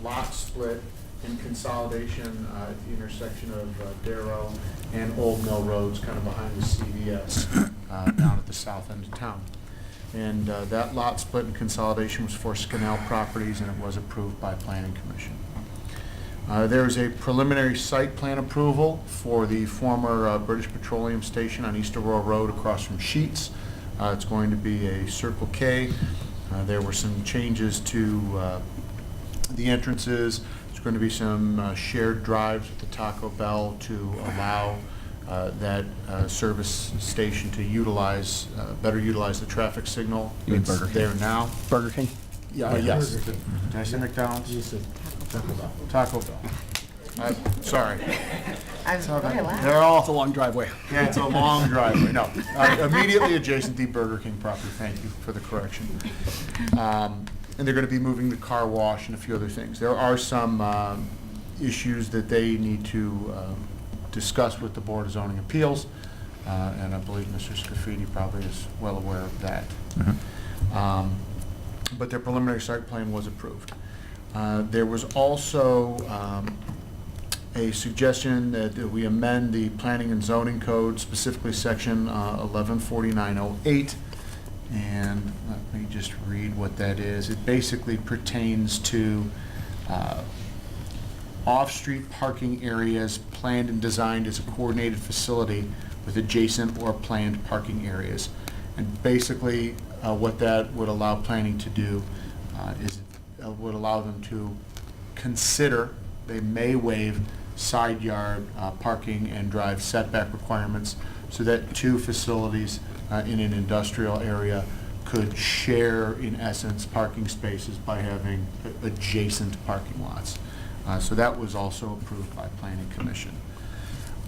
Speaker 11: lot split and consolidation at the intersection of Darrow and Old Mill Roads, kind of behind the CVS, down at the south end of town. And that lot split and consolidation was for Scannell Properties, and it was approved by Planning Commission. There is a preliminary site plan approval for the former British Petroleum Station on East Aurora Road across from Sheetz. It's going to be a Circle K. There were some changes to the entrances. There's going to be some shared drives with the Taco Bell to allow that service station to utilize, better utilize the traffic signal.
Speaker 14: You mean
Speaker 11: It's
Speaker 14: Burger King?
Speaker 11: there now.
Speaker 14: Burger King?
Speaker 11: Yes.
Speaker 1: Burger King.
Speaker 11: Did I say McDonald's?
Speaker 1: You said Taco Bell.
Speaker 11: Taco Bell. Sorry.
Speaker 12: I was very loud.
Speaker 11: They're all,
Speaker 14: It's a long driveway.
Speaker 11: yeah, it's a long driveway, no. Immediately adjacent to the Burger King property, thank you for the correction. And they're gonna be moving the car wash and a few other things. There are some issues that they need to discuss with the Board of Zoning Appeals, and I believe Mr. Scafidi probably is well aware of that. But their preliminary site plan was approved. There was also a suggestion that we amend the planning and zoning code, specifically section 114908. And let me just read what that is. It basically pertains to off-street parking areas planned and designed as a coordinated facility with adjacent or planned parking areas. And basically, what that would allow planning to do is it would allow them to consider, they may waive side yard parking and drive setback requirements so that two facilities in an industrial area could share, in essence, parking spaces by having adjacent parking lots. So that was also approved by Planning Commission.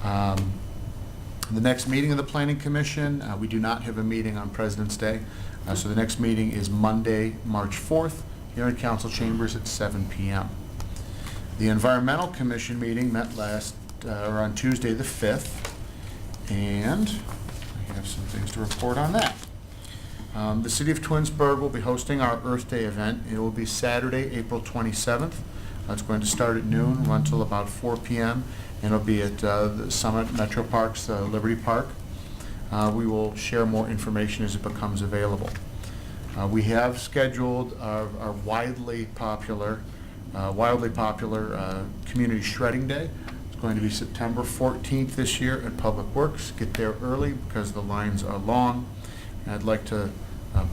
Speaker 11: The next meeting of the Planning Commission, we do not have a meeting on President's Day. So the next meeting is Monday, March 4th, here in Council Chambers at 7 p.m. The Environmental Commission meeting met on Tuesday the 5th, and I have some things to report on that. The City of Twinsburg will be hosting our Earth Day event. It will be Saturday, April 27th. It's going to start at noon, run till about 4 p.m., and it'll be at the Summit Metro Parks, Liberty Park. We will share more information as it becomes available. We have scheduled our wildly popular Community Shredding Day. It's going to be September 14th this year at Public Works. Get there early because the lines are long. And I'd like to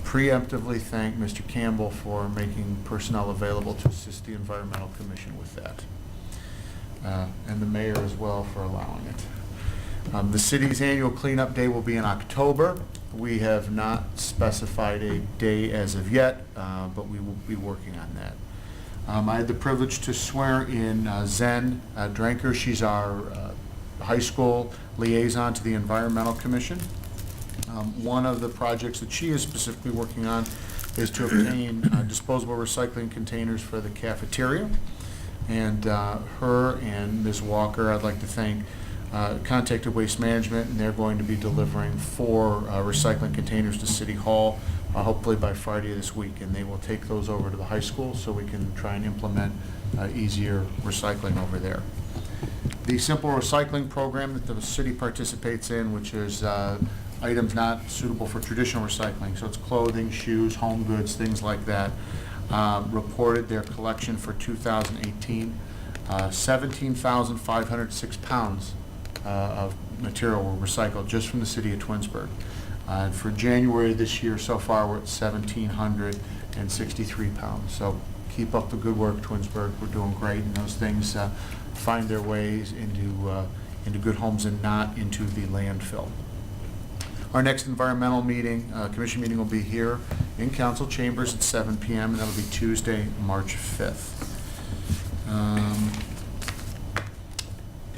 Speaker 11: preemptively thank Mr. Campbell for making personnel available to assist the Environmental Commission with that. And the mayor as well for allowing it. The city's annual cleanup day will be in October. We have not specified a day as of yet, but we will be working on that. I had the privilege to swear in Zen Dranker. She's our high school liaison to the Environmental Commission. One of the projects that she is specifically working on is to obtain disposable recycling containers for the cafeteria. And her and Ms. Walker, I'd like to thank, contacted Waste Management, and they're going to be delivering 4 recycling containers to City Hall, hopefully by Friday of this week. And they will take those over to the high school so we can try and implement easier recycling over there. The simple recycling program that the city participates in, which is items not suitable for traditional recycling, so it's clothing, shoes, home goods, things like that, reported their collection for 2018. 17,506 pounds of material were recycled just from the city of Twinsburg. For January this year, so far, we're at 1,763 pounds. So keep up the good work, Twinsburg. We're doing great, and those things find their ways into good homes and not into the landfill. Our next environmental meeting, commission meeting, will be here in council chambers at 7 p.m. and that'll be Tuesday, March 5th.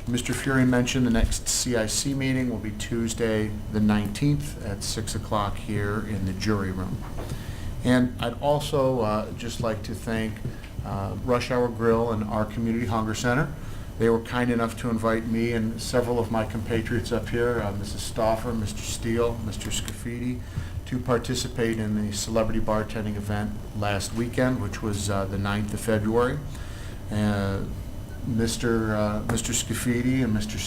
Speaker 11: Mr. Fury mentioned the next CIC meeting will be Tuesday the 19th at 6 o'clock here in the jury room. And I'd also just like to thank Rush Hour Grill and our Community Hunger Center. They were kind enough to invite me and several of my compatriots up here, Mrs. Stauffer, Mr. Steele, Mr. Scafidi, to participate in the celebrity bartending event last weekend, which was the 9th of February. Mr. Scafidi and Mr.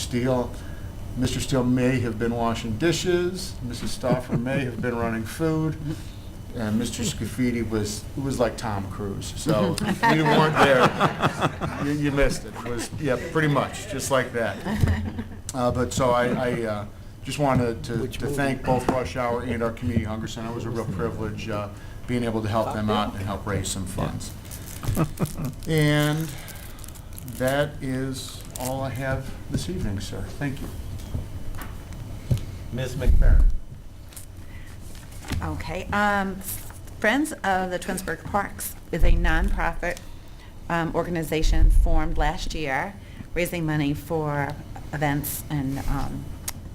Speaker 11: Steele may have been washing dishes, Mrs. Stauffer may have been running food, and Mr. Scafidi was like Tom Cruise. So if you weren't there, you missed it. It was, yeah, pretty much just like that. But so I just wanted to thank both Rush Hour and our Community Hunger Center. It was a real privilege being able to help them out and help raise some funds. And that is all I have this evening, sir. Thank you.
Speaker 1: Ms. McFerrin.
Speaker 12: Okay. Friends of the Twinsburg Parks is a nonprofit organization formed last year, raising money for events and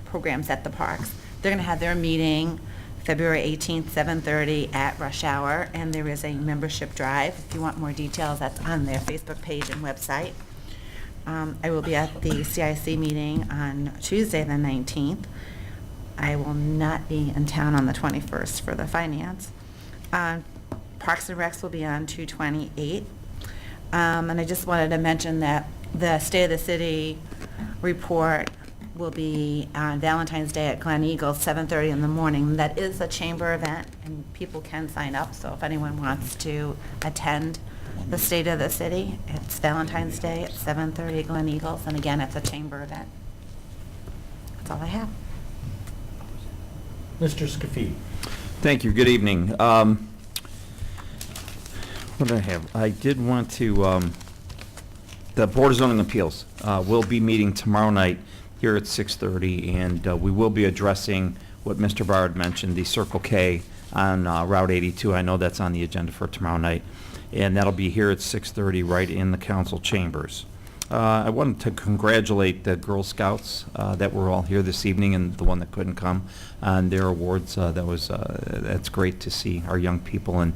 Speaker 12: programs at the parks. They're going to have their meeting February 18th, 7:30 at Rush Hour, and there is a membership drive. If you want more details, that's on their Facebook page and website. I will be at the CIC meeting on Tuesday the 19th. I will not be in town on the 21st for the finance. Parks and Recs will be on 2/28. And I just wanted to mention that the State of the City report will be on Valentine's Day at Glen Eagles, 7:30 in the morning. That is a chamber event, and people can sign up. So if anyone wants to attend the State of the City, it's Valentine's Day at 7:30 at Glen Eagles. And again, it's a chamber event. That's all I have.
Speaker 1: Mr. Scafidi.
Speaker 4: Thank you. Good evening. What did I have? I did want to The Board of Zoning Appeals will be meeting tomorrow night here at 6:30, and we will be addressing what Mr. Bard mentioned, the Circle K on Route 82. I know that's on the agenda for tomorrow night, and that'll be here at 6:30 right in the council chambers. I wanted to congratulate the Girl Scouts that were all here this evening, and the one that couldn't come, on their awards. That's great to see our young people and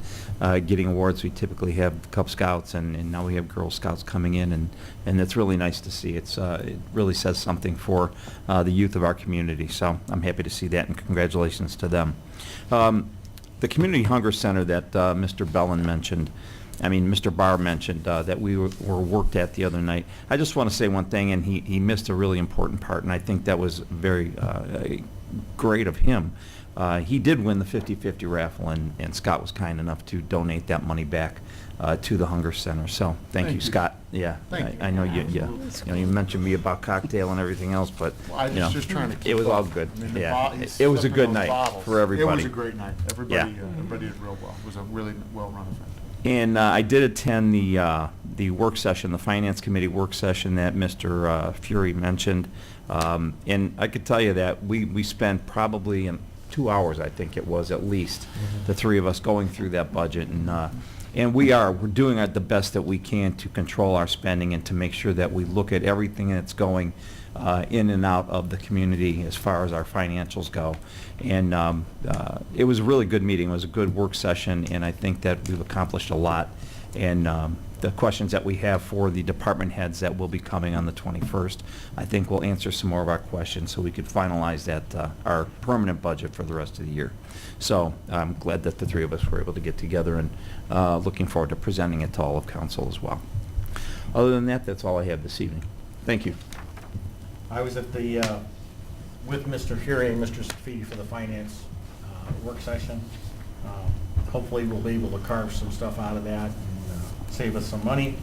Speaker 4: getting awards. We typically have Cub Scouts, and now we have Girl Scouts coming in, and it's really nice to see. It really says something for the youth of our community. So I'm happy to see that, and congratulations to them. The Community Hunger Center that Mr. Mr. Barr mentioned that we were worked at the other night. I just want to say one thing, and he missed a really important part, and I think that was very great of him. He did win the 50-50 raffle, and Scott was kind enough to donate that money back to the Hunger Center. So thank you, Scott. Yeah, I know you mentioned me about cocktail and everything else, but
Speaker 11: I was just trying to keep
Speaker 4: it was
Speaker 11: up.
Speaker 4: all good.
Speaker 11: I mean,
Speaker 4: Yeah,
Speaker 11: he's
Speaker 4: it was a
Speaker 11: stepping
Speaker 4: good
Speaker 11: on
Speaker 4: night
Speaker 11: bottles.
Speaker 4: for everybody.
Speaker 11: It was a great night. Everybody did real well. It was a really well-run event.
Speaker 4: And I did attend the work session, the Finance Committee work session that Mr. Fury mentioned. And I could tell you that we spent probably 2 hours, I think it was, at least, the three of us going through that budget. And we're doing the best that we can to control our spending and to make sure that we look at everything that's going in and out of the community as far as our financials go. And it was a really good meeting. It was a good work session, and I think that we've accomplished a lot. And the questions that we have for the department heads that will be coming on the 21st, I think will answer some more of our questions so we could finalize that, our permanent budget for the rest of the year. So I'm glad that the three of us were able to get together, and looking forward to presenting it to all of council as well. Other than that, that's all I have this evening. Thank you.
Speaker 1: I was at the, with Mr. Fury and Mr. Scafidi for the finance work session. Hopefully we'll be able to carve some stuff out of that and save us some money.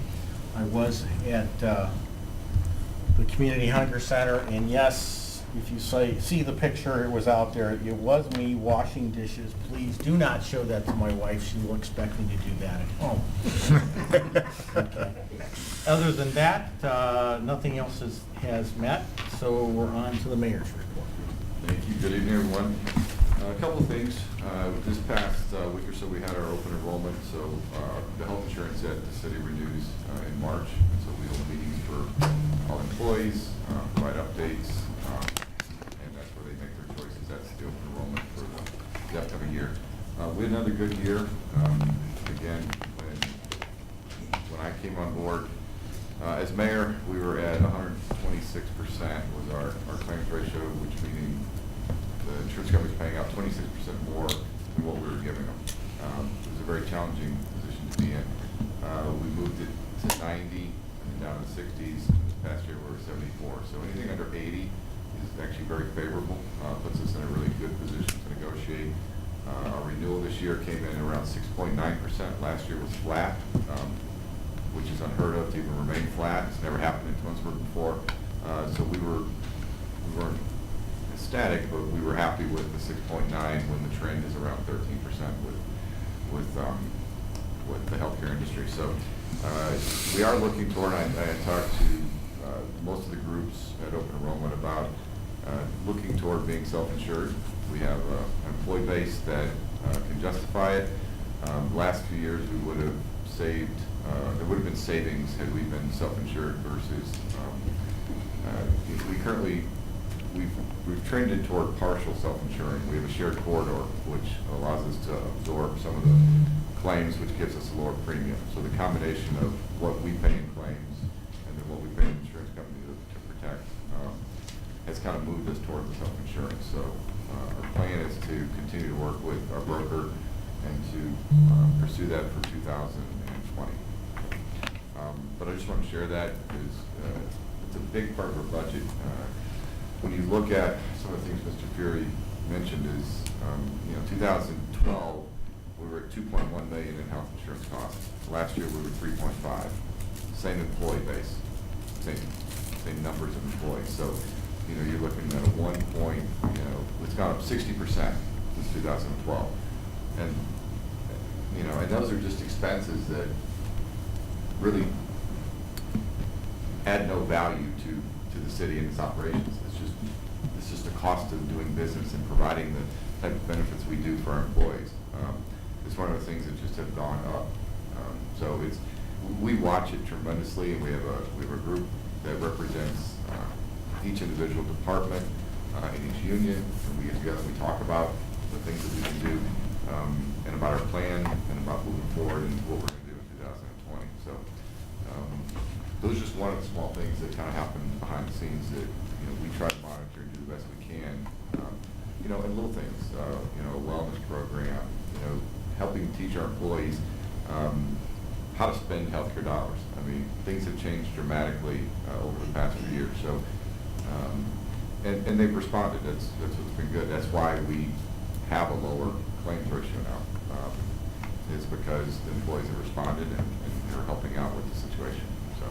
Speaker 1: I was at the Community Hunger Center, and yes, if you see the picture, it was out there. It was me washing dishes. Please do not show that to my wife. She will expect me to do that at home. Okay. Other than that, nothing else has met, so we're on to the mayor's report.
Speaker 7: Thank you. Good evening, everyone. A couple of things. This past week or so, we had our open enrollment. So the health insurance at the city renews in March. And so we hold meetings for all employees, provide updates, and that's where they make their choices. That's the open enrollment for the upcoming year. We had another good year. Again, when I came on board as mayor, we were at 126% was our claims ratio, which meaning the insurance company was paying out 26% more than what we were giving them. It was a very challenging position to be in. We moved it to 90 and then down to the 60s. This past year we were 74. So anything under 80 is actually very favorable. Puts us in a really good position to negotiate. Our renewal this year came in around 6.9%. Last year was flat, which is unheard of to even remain flat. It's never happened in Twinsburg before. So we weren't static, but we were happy with the 6.9 when the trend is around 13% with the healthcare industry. So we are looking toward. I talked to most of the groups at open enrollment about looking toward being self-insured. We have an employee base that can justify it. Last few years we would have saved. There would have been savings had we been self-insured versus we currently. We've trended toward partial self-insuring. We have a shared corridor, which allows us to absorb some of the claims, which gives us a lower premium. So the combination of what we pay in claims and then what we pay in the insurance company to protect has kind of moved us toward the self-insurance. So our plan is to continue to work with our broker and to pursue that for 2020. But I just want to share that because it's a big part of our budget. When you look at some of the things Mr. Fury mentioned is, 2012, we were at 2.1 million in health insurance costs. Last year we were 3.5. Same employee base, same numbers of employees. So, you're looking at a 1 point, it's gone up 60% since 2012. And, and those are just expenses that really add no value to the city and its operations. It's just a cost of doing business and providing the type of benefits we do for our employees. It's one of the things that just have gone up. So we watch it tremendously, and we have a group that represents each individual department in each union, and we get together and we talk about the things that we can do, and about our plan, and about moving forward, and what we're going to do in 2020. So those are just one of the small things that kind of happen behind the scenes that we try to monitor and do the best we can. And little things, a wellness program, helping teach our employees how to spend healthcare dollars. I mean, things have changed dramatically over the past few years. So, and they've responded. That's what's been good. That's why we have a lower claims ratio now. Is because the employees have responded and are helping out with the situation. So,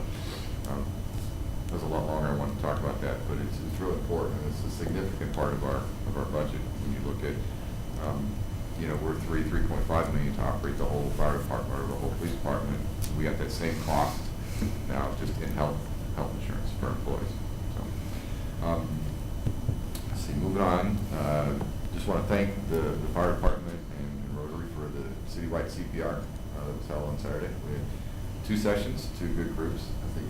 Speaker 7: that was a lot longer. I wanted to talk about that, but it's really important, and it's a significant part of our budget when you look at. We're 3.5 million to operate the whole fire department or the whole police department. We got that same cost now just in health insurance for employees. So, let's see, moving on. Just want to thank the fire department and Rotary for the citywide CPR that was held on Saturday. We had 2 sessions, 2 good groups. I think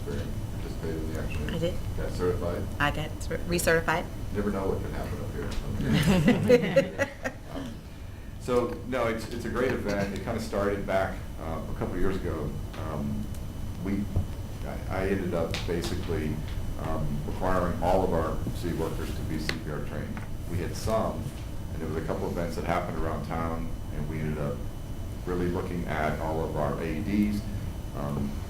Speaker 7: Barry participated in the action.
Speaker 12: I did.
Speaker 7: Got certified.
Speaker 12: I got recertified.
Speaker 7: Never know what can happen up here. So, no, it's a great event. It kind of started back a couple of years ago. I ended up basically requiring all of our city workers to be CPR trained. We had some, and there was a couple of events that happened around town, and we ended up really looking at all of our AEDs. I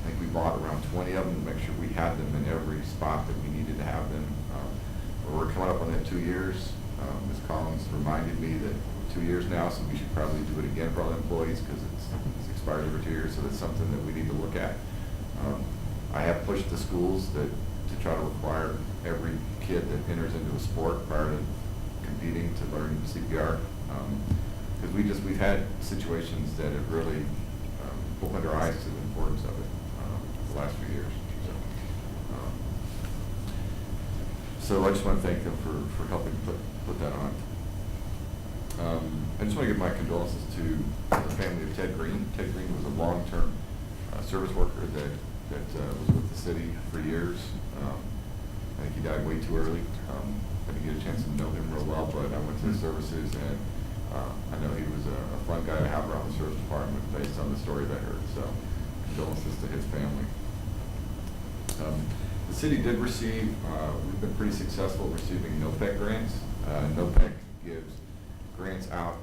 Speaker 7: think we bought around 20 of them to make sure we had them in every spot that we needed to have them. We're coming up on that 2 years. Ms. Collins reminded me that 2 years now, so we should probably do it again for all the employees because it's expired every 2 years, so that's something that we need to look at. I have pushed the schools to try to require every kid that enters into a sport prior to competing to learn CPR, because we've had situations that have really opened our eyes to the importance of it the last few years. So I just want to thank them for helping put that on. I just want to give my condolences to the family of Ted Green. Ted Green was a long-term service worker that was with the city for years. I think he died way too early. I didn't get a chance to know him real well, but I went to his services, and I know he was a fun guy to have around the service department based on the stories I heard. So condolences to his family. The city did receive, we've been pretty successful receiving NOPEC grants. NOPEC gives grants out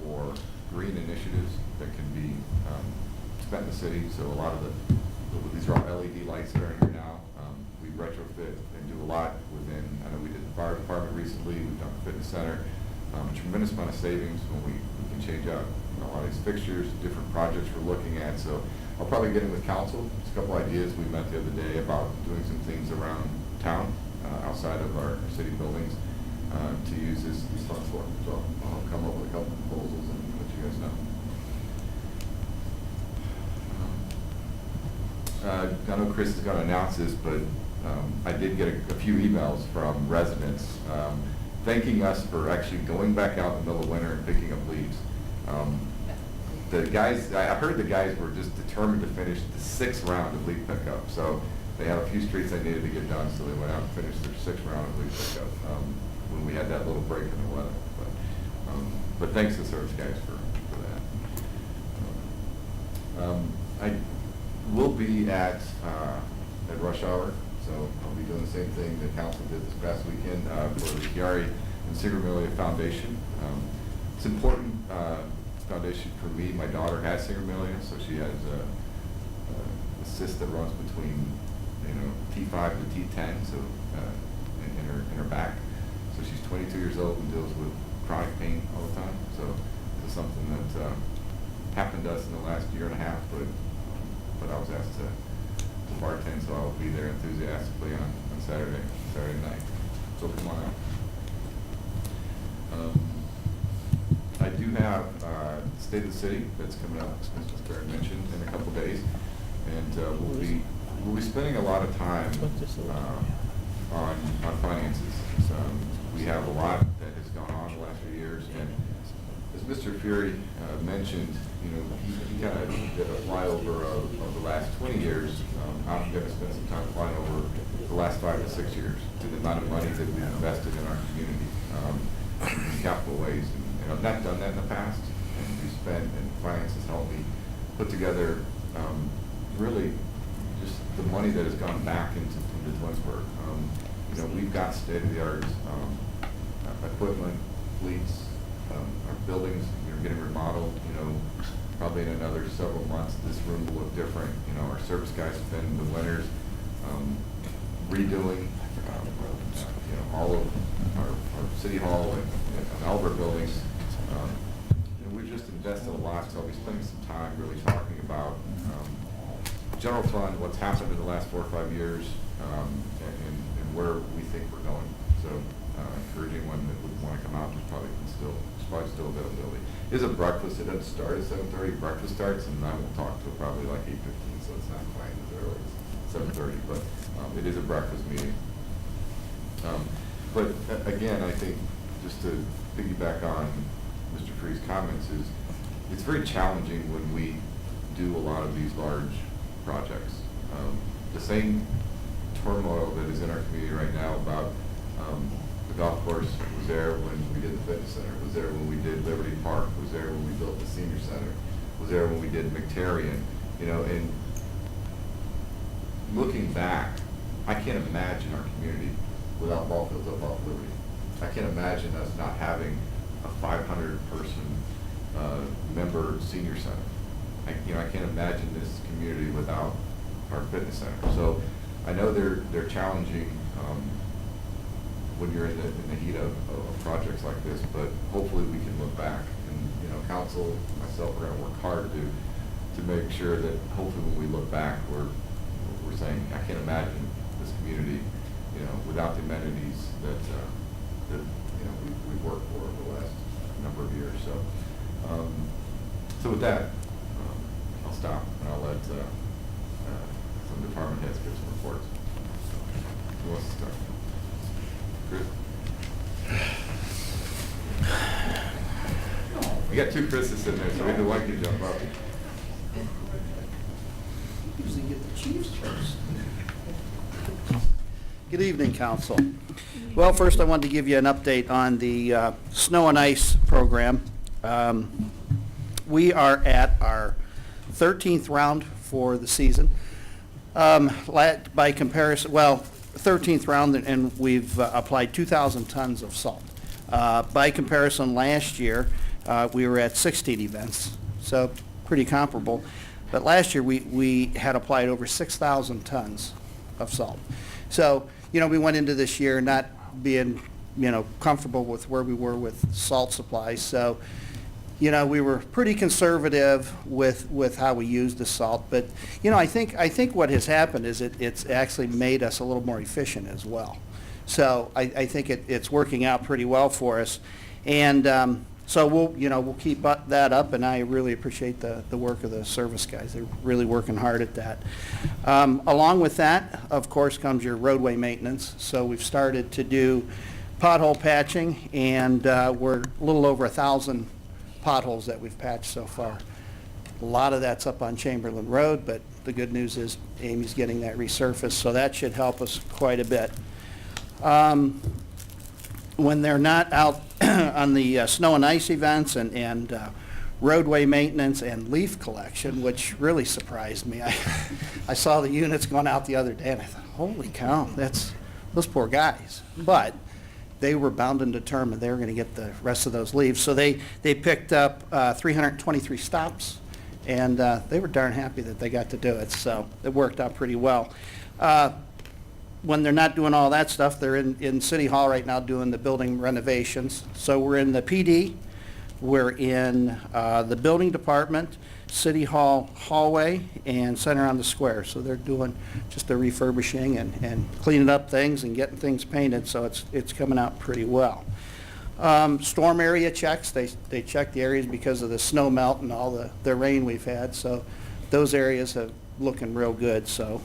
Speaker 7: for green initiatives that can be spent in the city. So a lot of these are all LED lights that are in here now. We retrofit and do a lot within, I know we did the fire department recently, we've done the fitness center. A tremendous amount of savings when we can change out a lot of these fixtures, different projects we're looking at. So I'll probably get in with council. Just a couple ideas we met the other day about doing some things around town, outside of our city buildings, to use these funds for. So I'll come up with a couple proposals and let you guys know. I know Chris is going to announce this, but I did get a few emails from residents thanking us for actually going back out in the middle of winter and picking up leaves. The guys, I heard the guys were just determined to finish the 6th round of leaf pickup. So they had a few streets they needed to get done, so they went out and finished their 6th round of leaf pickup when we had that little break in the weather. But thanks to service guys for that. I will be at rush hour, so I'll be doing the same thing the council did this past weekend for the Chiari and Singer-Amelia Foundation. It's important foundation for me. My daughter has Singer-Amelia, so she has a cyst that runs between T5 to T10, so in her back. So she's 22 years old and deals with chronic pain all the time. So this is something that happened to us in the last year and a half, but I was asked to bartend, so I will be there enthusiastically on Saturday night. So come on out. I do have State of the City that's coming up, as Mr. Barrett mentioned, in a couple days, and we'll be we'll be spending a lot of time on finances. We have a lot that has gone on the last few years, and as Mr. Fury mentioned, you know, he kind of did a flyover of the last 20 years. I'm going to spend some time flying over the last 5 to 6 years to the amount of money that we've invested in our community in capital ways. And, you know, I've not done that in the past, and we spent, and finance has helped me put together really just the money that has gone back into Twinsburg. You know, we've got state-of-the-art equipment, fleets, our buildings, you know, getting remodeled. You know, probably in another several months, this room will look different. You know, our service guys spend the winters redoing, you know, all of our city hall and all of our buildings. And we've just invested a lot, so I'll be spending some time really talking about general fund, what's happened in the last 4 or 5 years, and where we think we're going. So encourage anyone that would want to come out, there's probably still availability. It's a breakfast. It doesn't start at 7:30. Breakfast starts, and I will talk till probably like 8:15, so it's not quite as early as 7:30. But it is a breakfast meeting. But again, I think just to piggyback on Mr. Freeh's comments is it's very challenging when we do a lot of these large projects. The same turmoil that is in our community right now about the golf course was there when we did the fitness center, was there when we did Liberty Park, was there when we built the senior center, was there when we did McTarrion, you know, and looking back, I can't imagine our community without ball fields up off Liberty. I can't imagine us not having a 500-person member senior center. I can't imagine this community without our fitness center. So I know they're challenging when you're in the heat of projects like this, but hopefully we can look back. And you know, council, myself, we're going to work hard to make sure that hopefully when we look back, we're saying, I can't imagine this community, you know, without the amenities that you know we've worked for over the last number of years. So so with that, I'll stop and I'll let some department heads give some reports. Who wants to start? Chris? We got 2 Chris's in there, so either one can jump up.
Speaker 15: Usually get the Chiefs first. Good evening, Council. Well, first I wanted to give you an update on the snow and ice program. We are at our 13th round for the season. By comparison, well, 13th round, and we've applied 2,000 tons of salt. By comparison, last year, we were at 16 events, so pretty comparable. But last year, we had applied over 6,000 tons of salt. So, you know, we went into this year not being, you know, comfortable with where we were with salt supplies. So, you know, we were pretty conservative with how we used the salt. But, you know, I think what has happened is it's actually made us a little more efficient as well. So I think it's working out pretty well for us. And so we'll keep that up, and I really appreciate the work of the service guys. They're really working hard at that. Along with that, of course, comes your roadway maintenance. So we've started to do pothole patching, and we're a little over 1,000 potholes that we've patched so far. A lot of that's up on Chamberlain Road, but the good news is Amy's getting that resurfaced, so that should help us quite a bit. When they're not out on the snow and ice events and roadway maintenance and leaf collection, which really surprised me. I saw the units going out the other day, and I thought, holy cow, that's those poor guys. But they were bound and determined they were going to get the rest of those leaves. So they picked up 323 stops, and they were darn happy that they got to do it. So it worked out pretty well. When they're not doing all that stuff, they're in City Hall right now doing the building renovations. So we're in the PD, we're in the building department, City Hall hallway, and center on the square. So they're doing just the refurbishing and cleaning up things and getting things painted, so it's coming out pretty well. Storm area checks, they check the areas because of the snow melt and all the rain we've had, so those areas are looking real good. So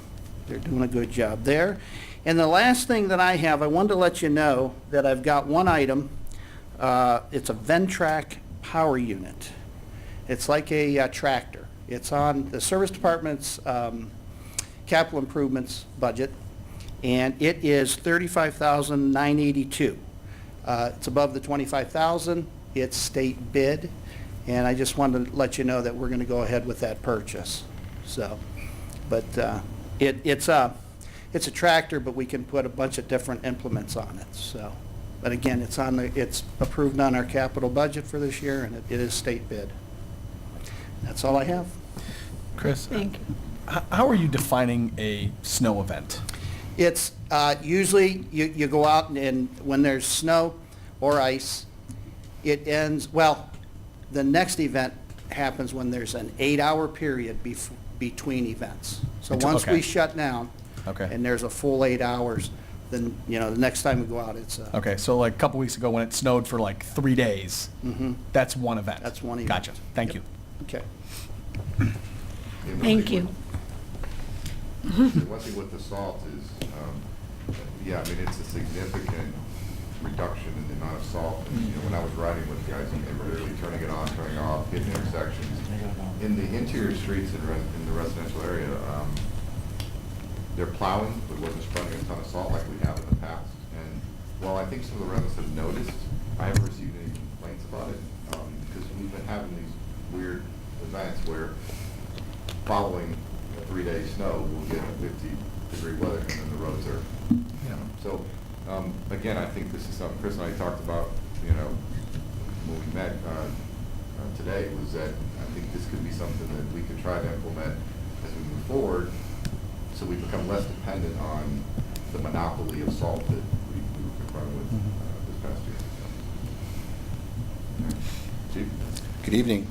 Speaker 15: they're doing a good job there. And the last thing that I have, I wanted to let you know that I've got one item. It's a Ventrac power unit. It's like a tractor. It's on the service department's capital improvements budget, and it is $35,982. It's above the $25,000. It's state bid, and I just wanted to let you know that we're going to go ahead with that purchase. So, but it's a tractor, but we can put a bunch of different implements on it. So, but again, it's approved on our capital budget for this year, and it is state bid. That's all I have.
Speaker 14: Chris,
Speaker 3: Thank you.
Speaker 14: how are you defining a snow event?
Speaker 15: It's usually you go out and when there's snow or ice, it ends, well, the next event happens when there's an 8-hour period between events. So once
Speaker 14: Okay.
Speaker 15: we shut down
Speaker 14: Okay.
Speaker 15: and there's a full 8 hours, then, the next time we go out, it's
Speaker 14: Okay, so like a couple weeks ago when it snowed for like 3 days, that's one event?
Speaker 15: That's one event.
Speaker 14: Gotcha. Thank you.
Speaker 15: Okay.
Speaker 3: Thank you.
Speaker 7: The one thing with the salt is, yeah, I mean, it's a significant reduction in the amount of salt. And, when I was riding with guys, they were literally turning it on, turning it off, hitting intersections. In the interior streets in the residential area, they're plowing, but wasn't spreading a ton of salt like we have in the past. And while I think some of the residents have noticed, I haven't received any complaints about it, because we've been having these weird events where following a 3-day snow, we'll get 50-degree weather, and then the roads are, So, again, I think this is something Chris and I talked about, when we met today, was that I think this could be something that we could try to implement as we move forward, so we become less dependent on the monopoly of salt that we were confronted with this past year. Chief?
Speaker 16: Good evening.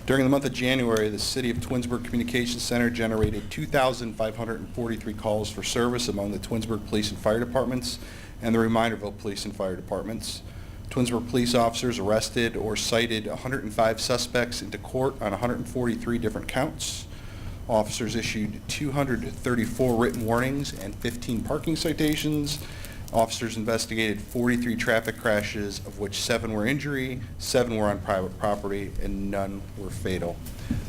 Speaker 16: During the month of January, the City of Twinsburg Communications Center generated 2,543 calls for service among the Twinsburg Police and Fire Departments and the Reminderville Police and Fire Departments. Twinsburg police officers arrested or cited 105 suspects into court on 143 different counts. Officers issued 234 written warnings and 15 parking citations. Officers investigated 43 traffic crashes, of which 7 were injury, 7 were on private property, and none were fatal.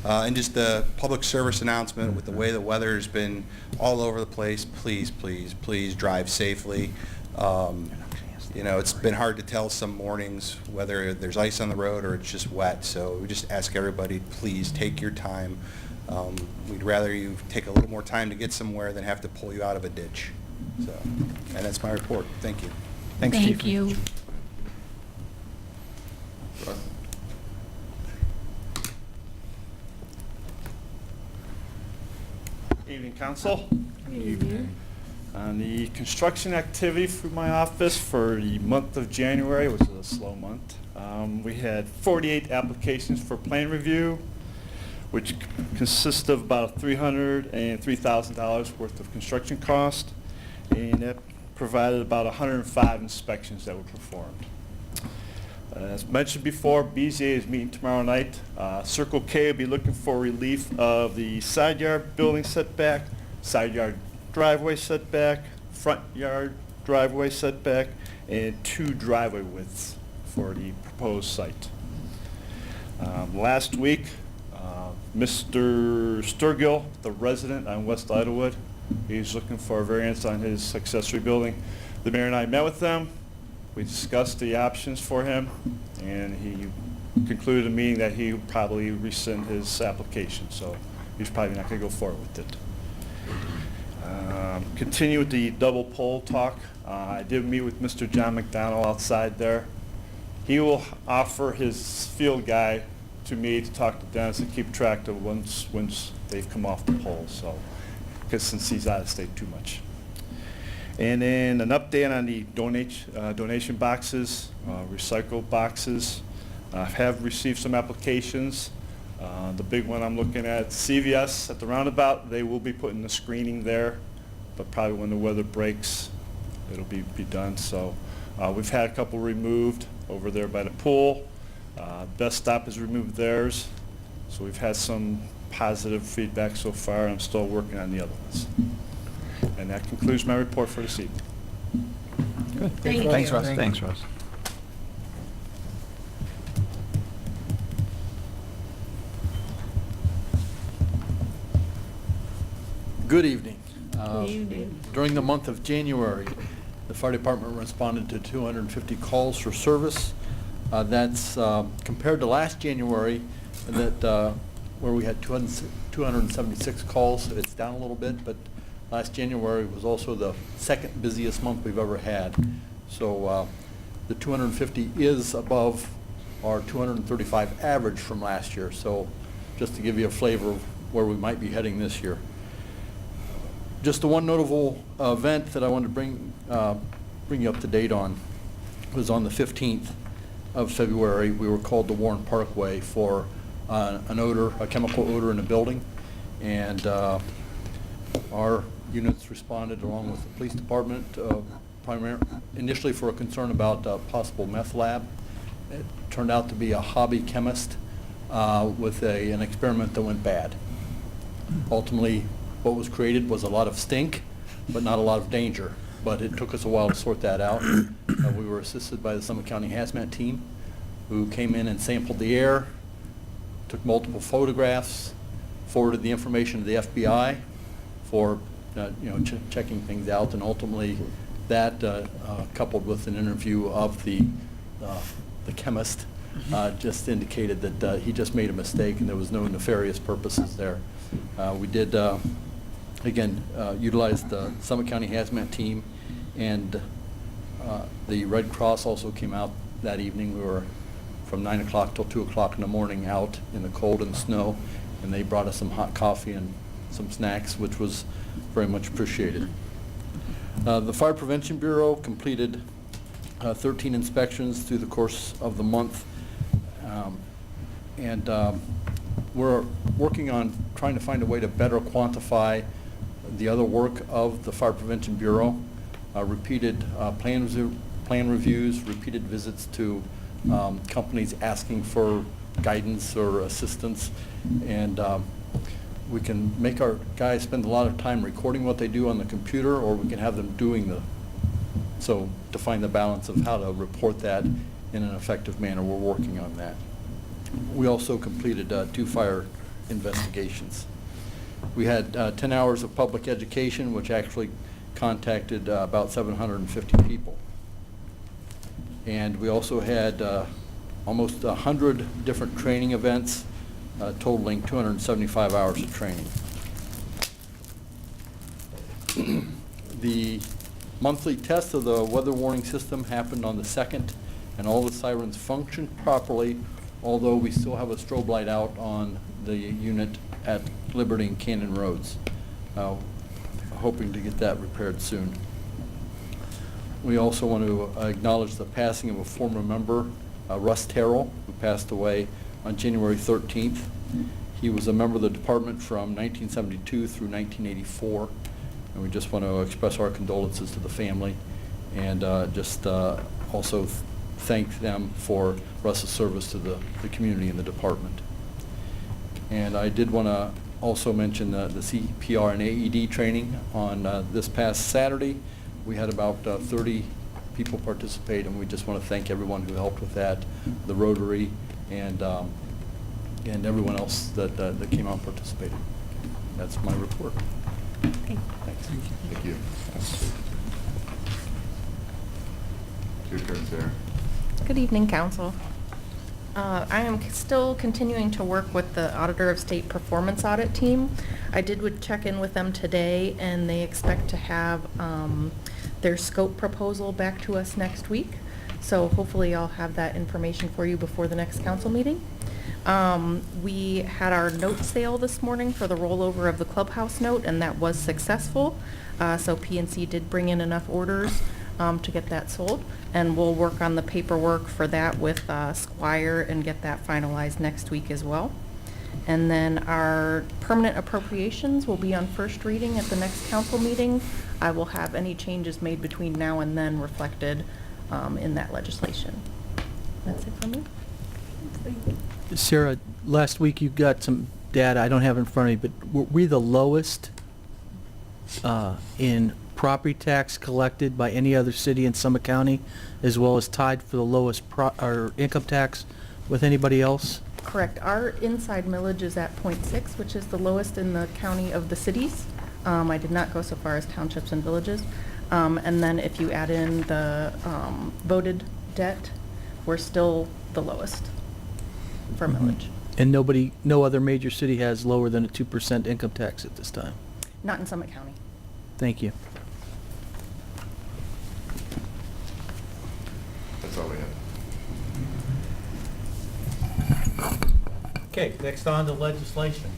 Speaker 16: And just a public service announcement, with the way the weather has been all over the place, please, please, please drive safely. It's been hard to tell some mornings whether there's ice on the road or it's just wet, so we just ask everybody, please take your time. We'd rather you take a little more time to get somewhere than have to pull you out of a ditch. So, and that's my report. Thank you.
Speaker 14: Thanks,
Speaker 3: Thank
Speaker 14: Chief.
Speaker 3: you.
Speaker 7: Russ?
Speaker 17: Evening, Council. On the construction activity through my office for the month of January, which was a slow month, we had 48 applications for plan review, which consists of about $303,000 worth of construction cost, and that provided about 105 inspections that were performed. As mentioned before, BZA is meeting tomorrow night. Circle K will be looking for relief of the side yard building setback, side yard driveway setback, front yard driveway setback, and 2 driveway widths for the proposed site. Last week, Mr. Sturgill, the resident on West Idlewood, he's looking for a variance on his accessory building. The mayor and I met with them. We discussed the options for him, and he concluded the meeting that he would probably rescind his application, so he's probably not going to go forward with it. Continue with the double pole talk. I did meet with Mr. John McDonald outside there. He will offer his field guy to me to talk to Dennis and keep track of once they've come off the pole, so, because since he's out of state too much. And then an update on the donation boxes, recycle boxes. I have received some applications. The big one I'm looking at, CVS at the roundabout, they will be putting the screening there, but probably when the weather breaks, it'll be done. So we've had a couple removed over there by the pool. Best Stop has removed theirs. So we've had some positive feedback so far. I'm still working on the other ones. And that concludes my report for this evening.
Speaker 4: Good.
Speaker 3: Thank
Speaker 4: Thanks,
Speaker 3: you.
Speaker 4: Russ. Thanks, Russ.
Speaker 8: Good evening.
Speaker 3: Good evening.
Speaker 8: During the month of January, the fire department responded to 250 calls for service. That's compared to last January, where we had 276 calls. It's down a little bit, but last January was also the second busiest month we've ever had. So the 250 is above our 235 average from last year. So just to give you a flavor of where we might be heading this year. Just the one notable event that I wanted to bring you up to date on was on the 15th of February. We were called to Warren Parkway for a chemical odor in a building, and our units responded along with the police department, initially for a concern about possible meth lab. It turned out to be a hobby chemist with an experiment that went bad. Ultimately, what was created was a lot of stink, but not a lot of danger. But it took us a while to sort that out. We were assisted by the Summit County Hazmat team, who came in and sampled the air, took multiple photographs, forwarded the information to the FBI for checking things out, and ultimately that coupled with an interview of the chemist just indicated that he just made a mistake and there was no nefarious purposes there. We did again utilize the Summit County Hazmat team, and the Red Cross also came out that evening. We were from 9 o'clock till 2 o'clock in the morning out in the cold and snow, and they brought us some hot coffee and some snacks, which was very much appreciated. The Fire Prevention Bureau completed 13 inspections through the course of the month, and we're working on trying to find a way to better quantify the other work of the Fire Prevention Bureau. Repeated plan reviews, repeated visits to companies asking for guidance or assistance, and we can make our guys spend a lot of time recording what they do on the computer, or we can have them doing so to find the balance of how to report that in an effective manner. We're working on that. We also completed 2 fire investigations. We had 10 hours of public education, which actually contacted about 750 people. And we also had almost 100 different training events, totaling 275 hours of training. The monthly test of the weather warning system happened on the 2nd, and all the sirens functioned properly, although we still have a strobe light out on the unit at Liberty and Cannon Roads. Hoping to get that repaired soon. We also want to acknowledge the passing of a former member, Russ Terrell, who passed away on January 13th. He was a member of the department from 1972 through 1984, and we just want to express our condolences to the family, and just also thank them for Russ's service to the community and the department. And I did want to also mention the CPR and AED training on this past Saturday. We had about 30 people participate, and we just want to thank everyone who helped with that, the Rotary, and everyone else that came out and participated. That's my report.
Speaker 3: Okay.
Speaker 7: Thanks. Thank you. Your turn, Sarah.
Speaker 2: Good evening, Council. I am still continuing to work with the Auditor of State Performance Audit team. I would check in with them today, and they expect to have their scope proposal back to us next week. So hopefully I'll have that information for you before the next council meeting. We had our note sale this morning for the rollover of the clubhouse note, and that was successful. So PNC did bring in enough orders to get that sold, and we'll work on the paperwork for that with Squire and get that finalized next week as well. And then our permanent appropriations will be on first reading at the next council meeting. I will have any changes made between now and then reflected in that legislation. That's it for me.
Speaker 5: Sarah, last week you got some data, I don't have it in front of me, but were we the lowest
Speaker 18: in property tax collected by any other city in Summit County, as well as tied for the lowest or income tax with anybody else?
Speaker 2: Correct. Our inside millage is at .6, which is the lowest in the county of the cities. I did not go so far as townships and villages. And then if you add in the voted debt, we're still the lowest for millage.
Speaker 18: And no other major city has lower than a 2% income tax at this time?
Speaker 2: Not in Summit County.
Speaker 18: Thank you.
Speaker 7: That's all we have.
Speaker 1: Okay, next on to legislation.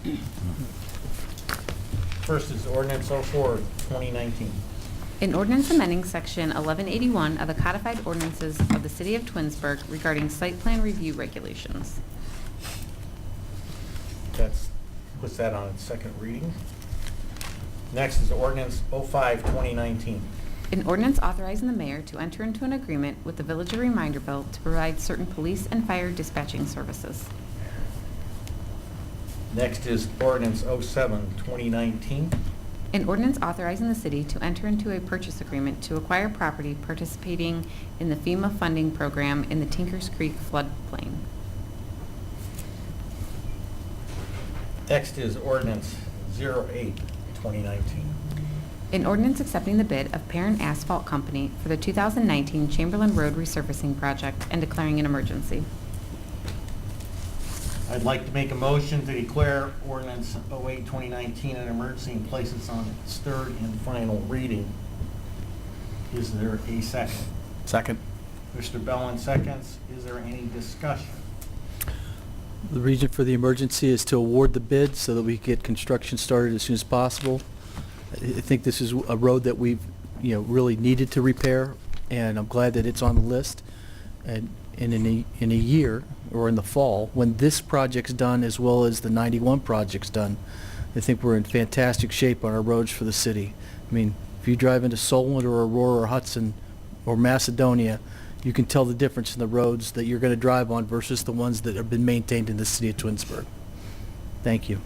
Speaker 1: First is ordinance 04, 2019.
Speaker 12: An ordinance amending Section 1181 of the codified ordinances of the City of Twinsburg regarding site plan review regulations.
Speaker 1: Puts that on its second reading. Next is ordinance 05, 2019.
Speaker 12: An ordinance authorizing the mayor to enter into an agreement with the Village of Reminderville to provide certain police and fire dispatching services.
Speaker 1: Next is ordinance 07, 2019.
Speaker 12: An ordinance authorizing the city to enter into a purchase agreement to acquire property participating in the FEMA funding program in the Tinkers Creek floodplain.
Speaker 1: Next is ordinance 08, 2019.
Speaker 12: An ordinance accepting the bid of Parent Asphalt Company for the 2019 Chamberlain Road resurfacing project and declaring an emergency.
Speaker 1: I'd like to make a motion to declare ordinance 08, 2019 an emergency and place it on its third and final reading. Is there a second?
Speaker 14: Second.
Speaker 1: Mr. Bellin seconds. Is there any discussion?
Speaker 18: The reason for the emergency is to award the bid so that we get construction started as soon as possible. I think this is a road that we've, really needed to repair, and I'm glad that it's on the list. And in a year, or in the fall, when this project's done as well as the 91 project's done, I think we're in fantastic shape on our roads for the city. I mean, if you drive into Solon or Aurora or Hudson or Macedonia, you can tell the difference in the roads that you're going to drive on versus the ones that have been maintained in the city of Twinsburg. Thank you.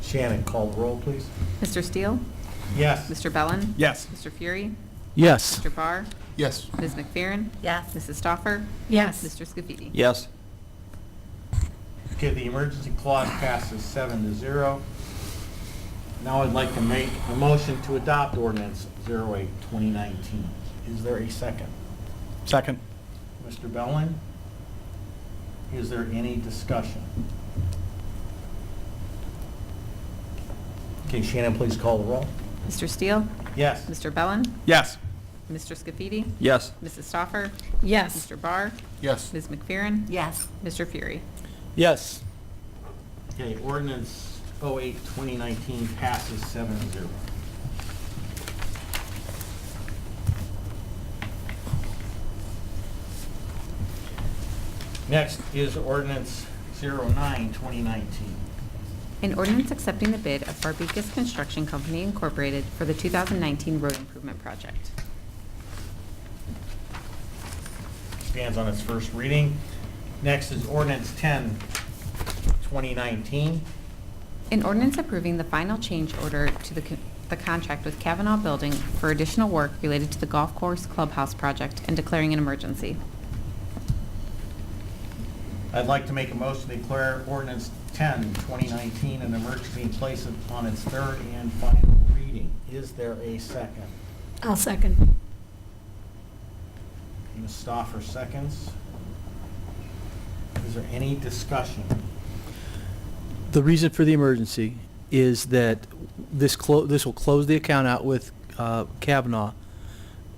Speaker 1: Shannon, call the roll, please.
Speaker 12: Mr. Steele?
Speaker 1: Yes.
Speaker 12: Mr. Bellin?
Speaker 14: Yes.
Speaker 12: Mr. Fury?
Speaker 18: Yes.
Speaker 12: Mr. Barr?
Speaker 11: Yes.
Speaker 12: Ms. McFerrin?
Speaker 3: Yes.
Speaker 12: Mrs. Stoffer?
Speaker 3: Yes.
Speaker 12: Mr. Scafidi?
Speaker 4: Yes.
Speaker 1: Okay, the emergency clause passes 7-0. Now I'd like to make a motion to adopt ordinance 08, 2019. Is there a second?
Speaker 14: Second.
Speaker 1: Mr. Bellin? Is there any discussion? Okay, Shannon, please call the roll.
Speaker 12: Mr. Steele?
Speaker 1: Yes.
Speaker 12: Mr. Bellin?
Speaker 14: Yes.
Speaker 12: Mr. Scafidi?
Speaker 4: Yes.
Speaker 12: Mrs. Stoffer?
Speaker 3: Yes.
Speaker 12: Mr. Barr?
Speaker 11: Yes.
Speaker 12: Ms. McFerrin?
Speaker 3: Yes.
Speaker 12: Mr. Fury?
Speaker 18: Yes.
Speaker 1: Okay, ordinance 08, 2019 passes 7-0. Next is ordinance 09, 2019.
Speaker 12: An ordinance accepting the bid of Barbicus Construction Company Incorporated for the 2019 road improvement project.
Speaker 1: Stands on its first reading. Next is ordinance 10, 2019.
Speaker 12: An ordinance approving the final change order to the contract with Kavanaugh Building for additional work related to the golf course clubhouse project and declaring an emergency.
Speaker 1: I'd like to make a motion to declare ordinance 10, 2019 an emergency and place it on its third and final reading. Is there a second?
Speaker 3: I'll second.
Speaker 1: Ms. Stoffer seconds. Is there any discussion?
Speaker 18: The reason for the emergency is that this will close the account out with Kavanaugh,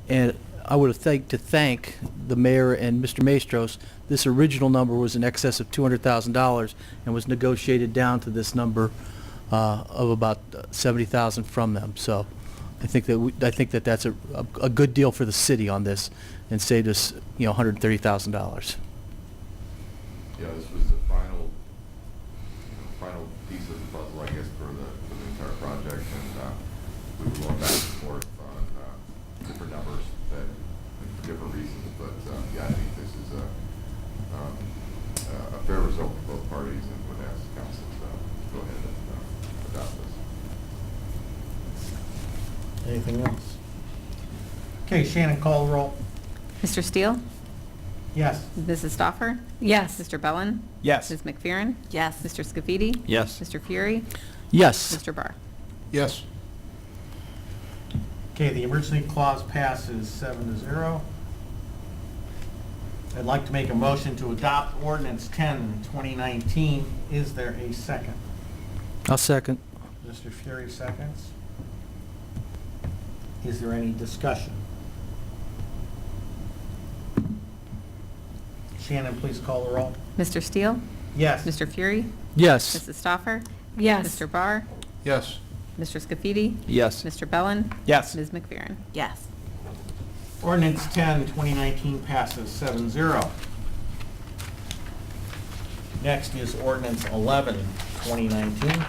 Speaker 18: and I would have liked to thank the mayor and Mr. Maestros. This original number was in excess of $200,000 and was negotiated down to this number of about $70,000 from them. So I think that that's a good deal for the city on this, and saved us $130,000.
Speaker 7: Yeah, this was the final piece of the puzzle, I guess, for the entire project, and we were going back and forth on different numbers that, for different reasons, but yeah, I think this is a fair result for both parties, and would ask the council to go ahead and adopt this.
Speaker 1: Anything else? Okay, Shannon, call the roll.
Speaker 12: Mr. Steele?
Speaker 1: Yes.
Speaker 12: Mrs. Stoffer?
Speaker 3: Yes.
Speaker 12: Mr. Bellin?
Speaker 14: Yes.
Speaker 12: Ms. McFerrin? Yes. Mr. Scafidi?
Speaker 4: Yes.
Speaker 12: Mr. Fury?
Speaker 18: Yes.
Speaker 12: Mr. Barr?
Speaker 11: Yes.
Speaker 1: Okay, the emergency clause passes 7-0. I'd like to make a motion to adopt ordinance 10, 2019. Is there a second?
Speaker 18: I'll second.
Speaker 1: Mr. Fury seconds. Is there any discussion? Shannon, please call the roll.
Speaker 12: Mr. Steele?
Speaker 1: Yes.
Speaker 12: Mr. Fury?
Speaker 18: Yes.
Speaker 12: Mrs. Stoffer?
Speaker 3: Yes.
Speaker 12: Mr. Barr?
Speaker 11: Yes.
Speaker 12: Mr. Scafidi?
Speaker 4: Yes.
Speaker 12: Mr. Bellin?
Speaker 14: Yes.
Speaker 12: Ms. McFerrin? Yes.
Speaker 1: Ordinance 10, 2019 passes 7-0. Next is ordinance 11, 2019.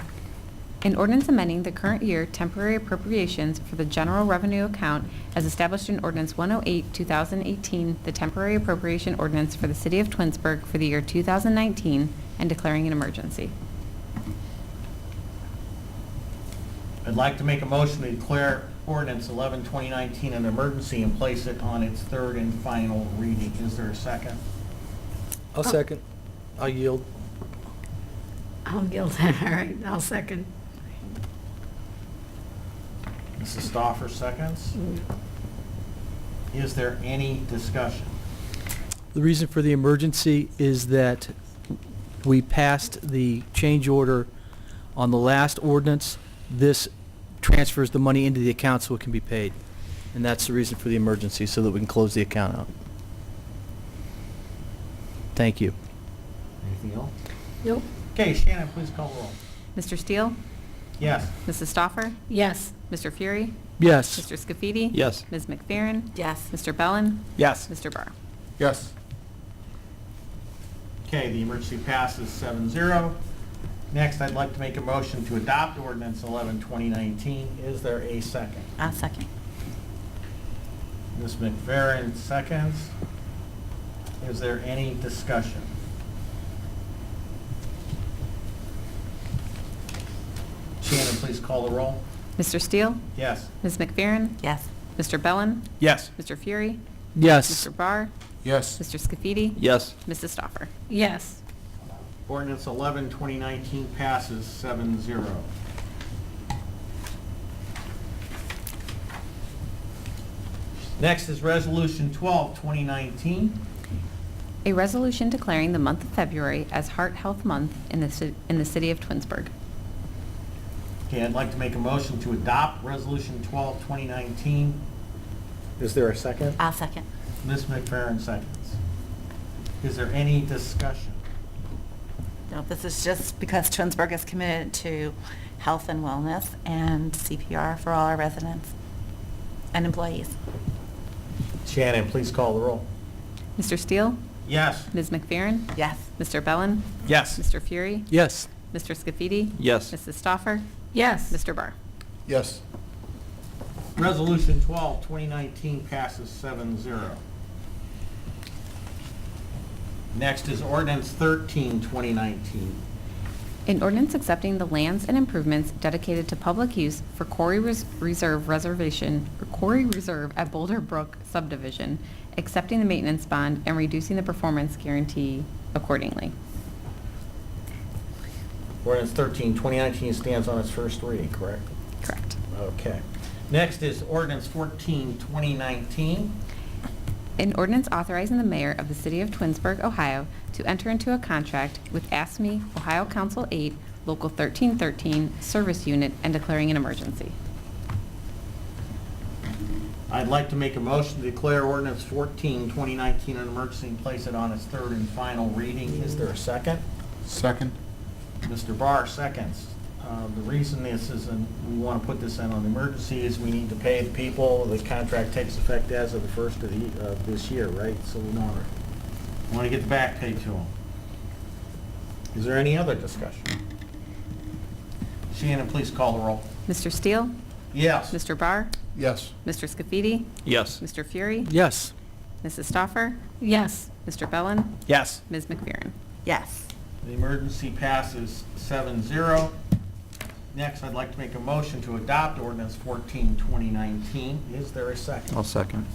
Speaker 12: An ordinance amending the current year temporary appropriations for the general revenue account as established in Ordinance 108, 2018, the temporary appropriation ordinance for the City of Twinsburg for the year 2019, and declaring an emergency.
Speaker 1: I'd like to make a motion to declare ordinance 11, 2019 an emergency and place it on its third and final reading. Is there a second?
Speaker 18: I'll second. I'll yield.
Speaker 3: I'll yield. All right, I'll second.
Speaker 1: Mrs. Stoffer seconds. Is there any discussion?
Speaker 18: The reason for the emergency is that we passed the change order on the last ordinance. This transfers the money into the account so it can be paid. And that's the reason for the emergency, so that we can close the account out. Thank you.
Speaker 1: Anything else?
Speaker 3: Nope.
Speaker 1: Okay, Shannon, please call the roll.
Speaker 12: Mr. Steele?
Speaker 1: Yes.
Speaker 12: Mrs. Stoffer?
Speaker 3: Yes.
Speaker 12: Mr. Fury?
Speaker 18: Yes.
Speaker 12: Mr. Scafidi?
Speaker 4: Yes.
Speaker 12: Ms. McFerrin? Yes. Mr. Bellin?
Speaker 14: Yes.
Speaker 12: Mr. Barr?
Speaker 11: Yes.
Speaker 1: Okay, the emergency passes 7-0. Next, I'd like to make a motion to adopt ordinance 11, 2019. Is there a second?
Speaker 12: I'll second.
Speaker 1: Ms. McFerrin seconds. Is there any discussion? Shannon, please call the roll.
Speaker 12: Mr. Steele?
Speaker 1: Yes.
Speaker 12: Ms. McFerrin? Yes. Mr. Bellin?
Speaker 14: Yes.
Speaker 12: Mr. Fury?
Speaker 18: Yes.
Speaker 12: Mr. Barr?
Speaker 11: Yes.
Speaker 12: Mr. Scafidi?
Speaker 4: Yes.
Speaker 12: Mrs. Stoffer?
Speaker 3: Yes.
Speaker 1: Ordinance 11, 2019 passes 7-0. Next is Resolution 12, 2019.
Speaker 12: A resolution declaring the month of February as Heart Health Month in the city of Twinsburg.
Speaker 1: Okay, I'd like to make a motion to adopt Resolution 12, 2019. Is there a second?
Speaker 12: I'll second.
Speaker 1: Ms. McFerrin seconds. Is there any discussion?
Speaker 12: No, this is just because Twinsburg is committed to health and wellness and CPR for all our residents and employees.
Speaker 1: Shannon, please call the roll.
Speaker 12: Mr. Steele?
Speaker 1: Yes.
Speaker 12: Ms. McFerrin? Yes. Mr. Bellin?
Speaker 14: Yes.
Speaker 12: Mr. Fury?
Speaker 18: Yes.
Speaker 12: Mr. Scafidi?
Speaker 4: Yes.
Speaker 12: Mrs. Stoffer?
Speaker 3: Yes.
Speaker 12: Mr. Barr?
Speaker 11: Yes.
Speaker 1: Resolution 12, 2019 passes 7-0. Next is Ordinance 13, 2019.
Speaker 12: An ordinance accepting the lands and improvements dedicated to public use for Quarry Reserve at Boulder Brook subdivision, accepting the maintenance bond and reducing the performance guarantee accordingly.
Speaker 1: Ordinance 13, 2019 stands on its first reading, correct?
Speaker 12: Correct.
Speaker 1: Okay. Next is Ordinance 14, 2019.
Speaker 12: An ordinance authorizing the mayor of the city of Twinsburg, Ohio, to enter into a contract with ASME Ohio Council 8, Local 1313 Service Unit, and declaring an emergency.
Speaker 1: I'd like to make a motion to declare Ordinance 14, 2019 an emergency and place it on its third and final reading. Is there a second?
Speaker 11: Second.
Speaker 1: Mr. Barr seconds. The reason this is, we want to put this in on emergency is we need to pay the people. The contract takes effect as of the first of this year, right? So we want to get the back pay to them. Is there any other discussion? Shannon, please call the roll.
Speaker 12: Mr. Steele?
Speaker 1: Yes.
Speaker 12: Mr. Barr?
Speaker 11: Yes.
Speaker 12: Mr. Scafidi?
Speaker 4: Yes.
Speaker 12: Mr. Fury?
Speaker 18: Yes.
Speaker 12: Mrs. Stoffer?
Speaker 3: Yes.
Speaker 12: Mr. Bellin?
Speaker 14: Yes.
Speaker 12: Ms. McFerrin? Yes.
Speaker 1: The emergency passes 7-0. Next, I'd like to make a motion to adopt ordinance 14, 2019. Is there a second?
Speaker 4: I'll second.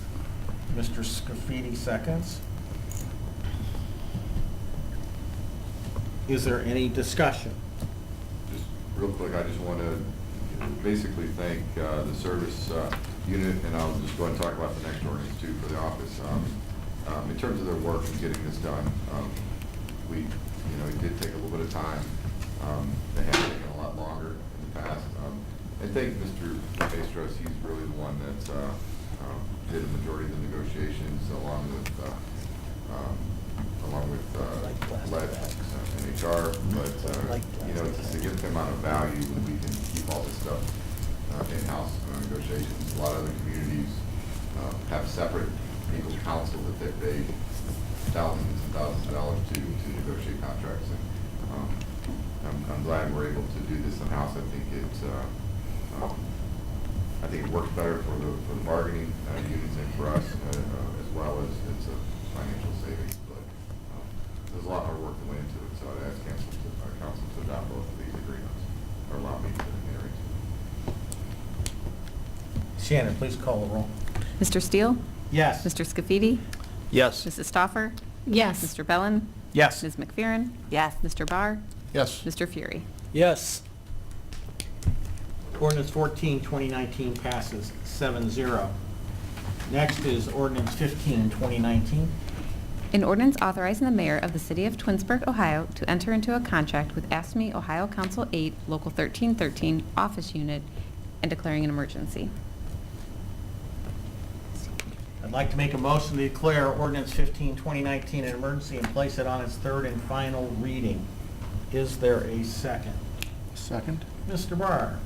Speaker 1: Mr. Scafidi seconds. Is there any discussion?
Speaker 7: Just real quick, I just want to basically thank the service unit, and I'll just go ahead and talk about the next ordinance too for the office. In terms of their work in getting this done, it did take a little bit of time. They have taken a lot longer in the past. I think Mr. Castros, he's really the one that did a majority of the negotiations along with Lead and HR, but it's a significant amount of value when we can keep all this stuff in-house negotiations. A lot of other communities have separate legal counsel that they pay thousands and thousands of dollars to negotiate contracts. And I'm glad we're able to do this in-house. I think it works better for the bargaining units and for us as well as it's a financial savings. But there's a lot more work that went into it, so I'd ask council to adopt both of these agreements or allow me to enter into.
Speaker 1: Shannon, please call the roll.
Speaker 12: Mr. Steele?
Speaker 1: Yes.
Speaker 12: Mr. Scafidi?
Speaker 4: Yes.
Speaker 12: Mrs. Stoffer?
Speaker 3: Yes.
Speaker 12: Mr. Bellin?
Speaker 14: Yes.
Speaker 12: Ms. McFerrin? Yes. Mr. Barr?
Speaker 11: Yes.
Speaker 12: Mr. Fury?
Speaker 5: Yes.
Speaker 1: Ordinance 14, 2019 passes 7-0. Next is ordinance 15, 2019.
Speaker 12: An ordinance authorizing the mayor of the city of Twinsburg, Ohio to enter into a contract with ASME Ohio Council 8, Local 1313 Office Unit, and declaring an emergency.
Speaker 1: I'd like to make a motion to declare ordinance 15, 2019 an emergency and place it on its third and final reading. Is there a second?
Speaker 14: Second.
Speaker 1: Mr. Barr.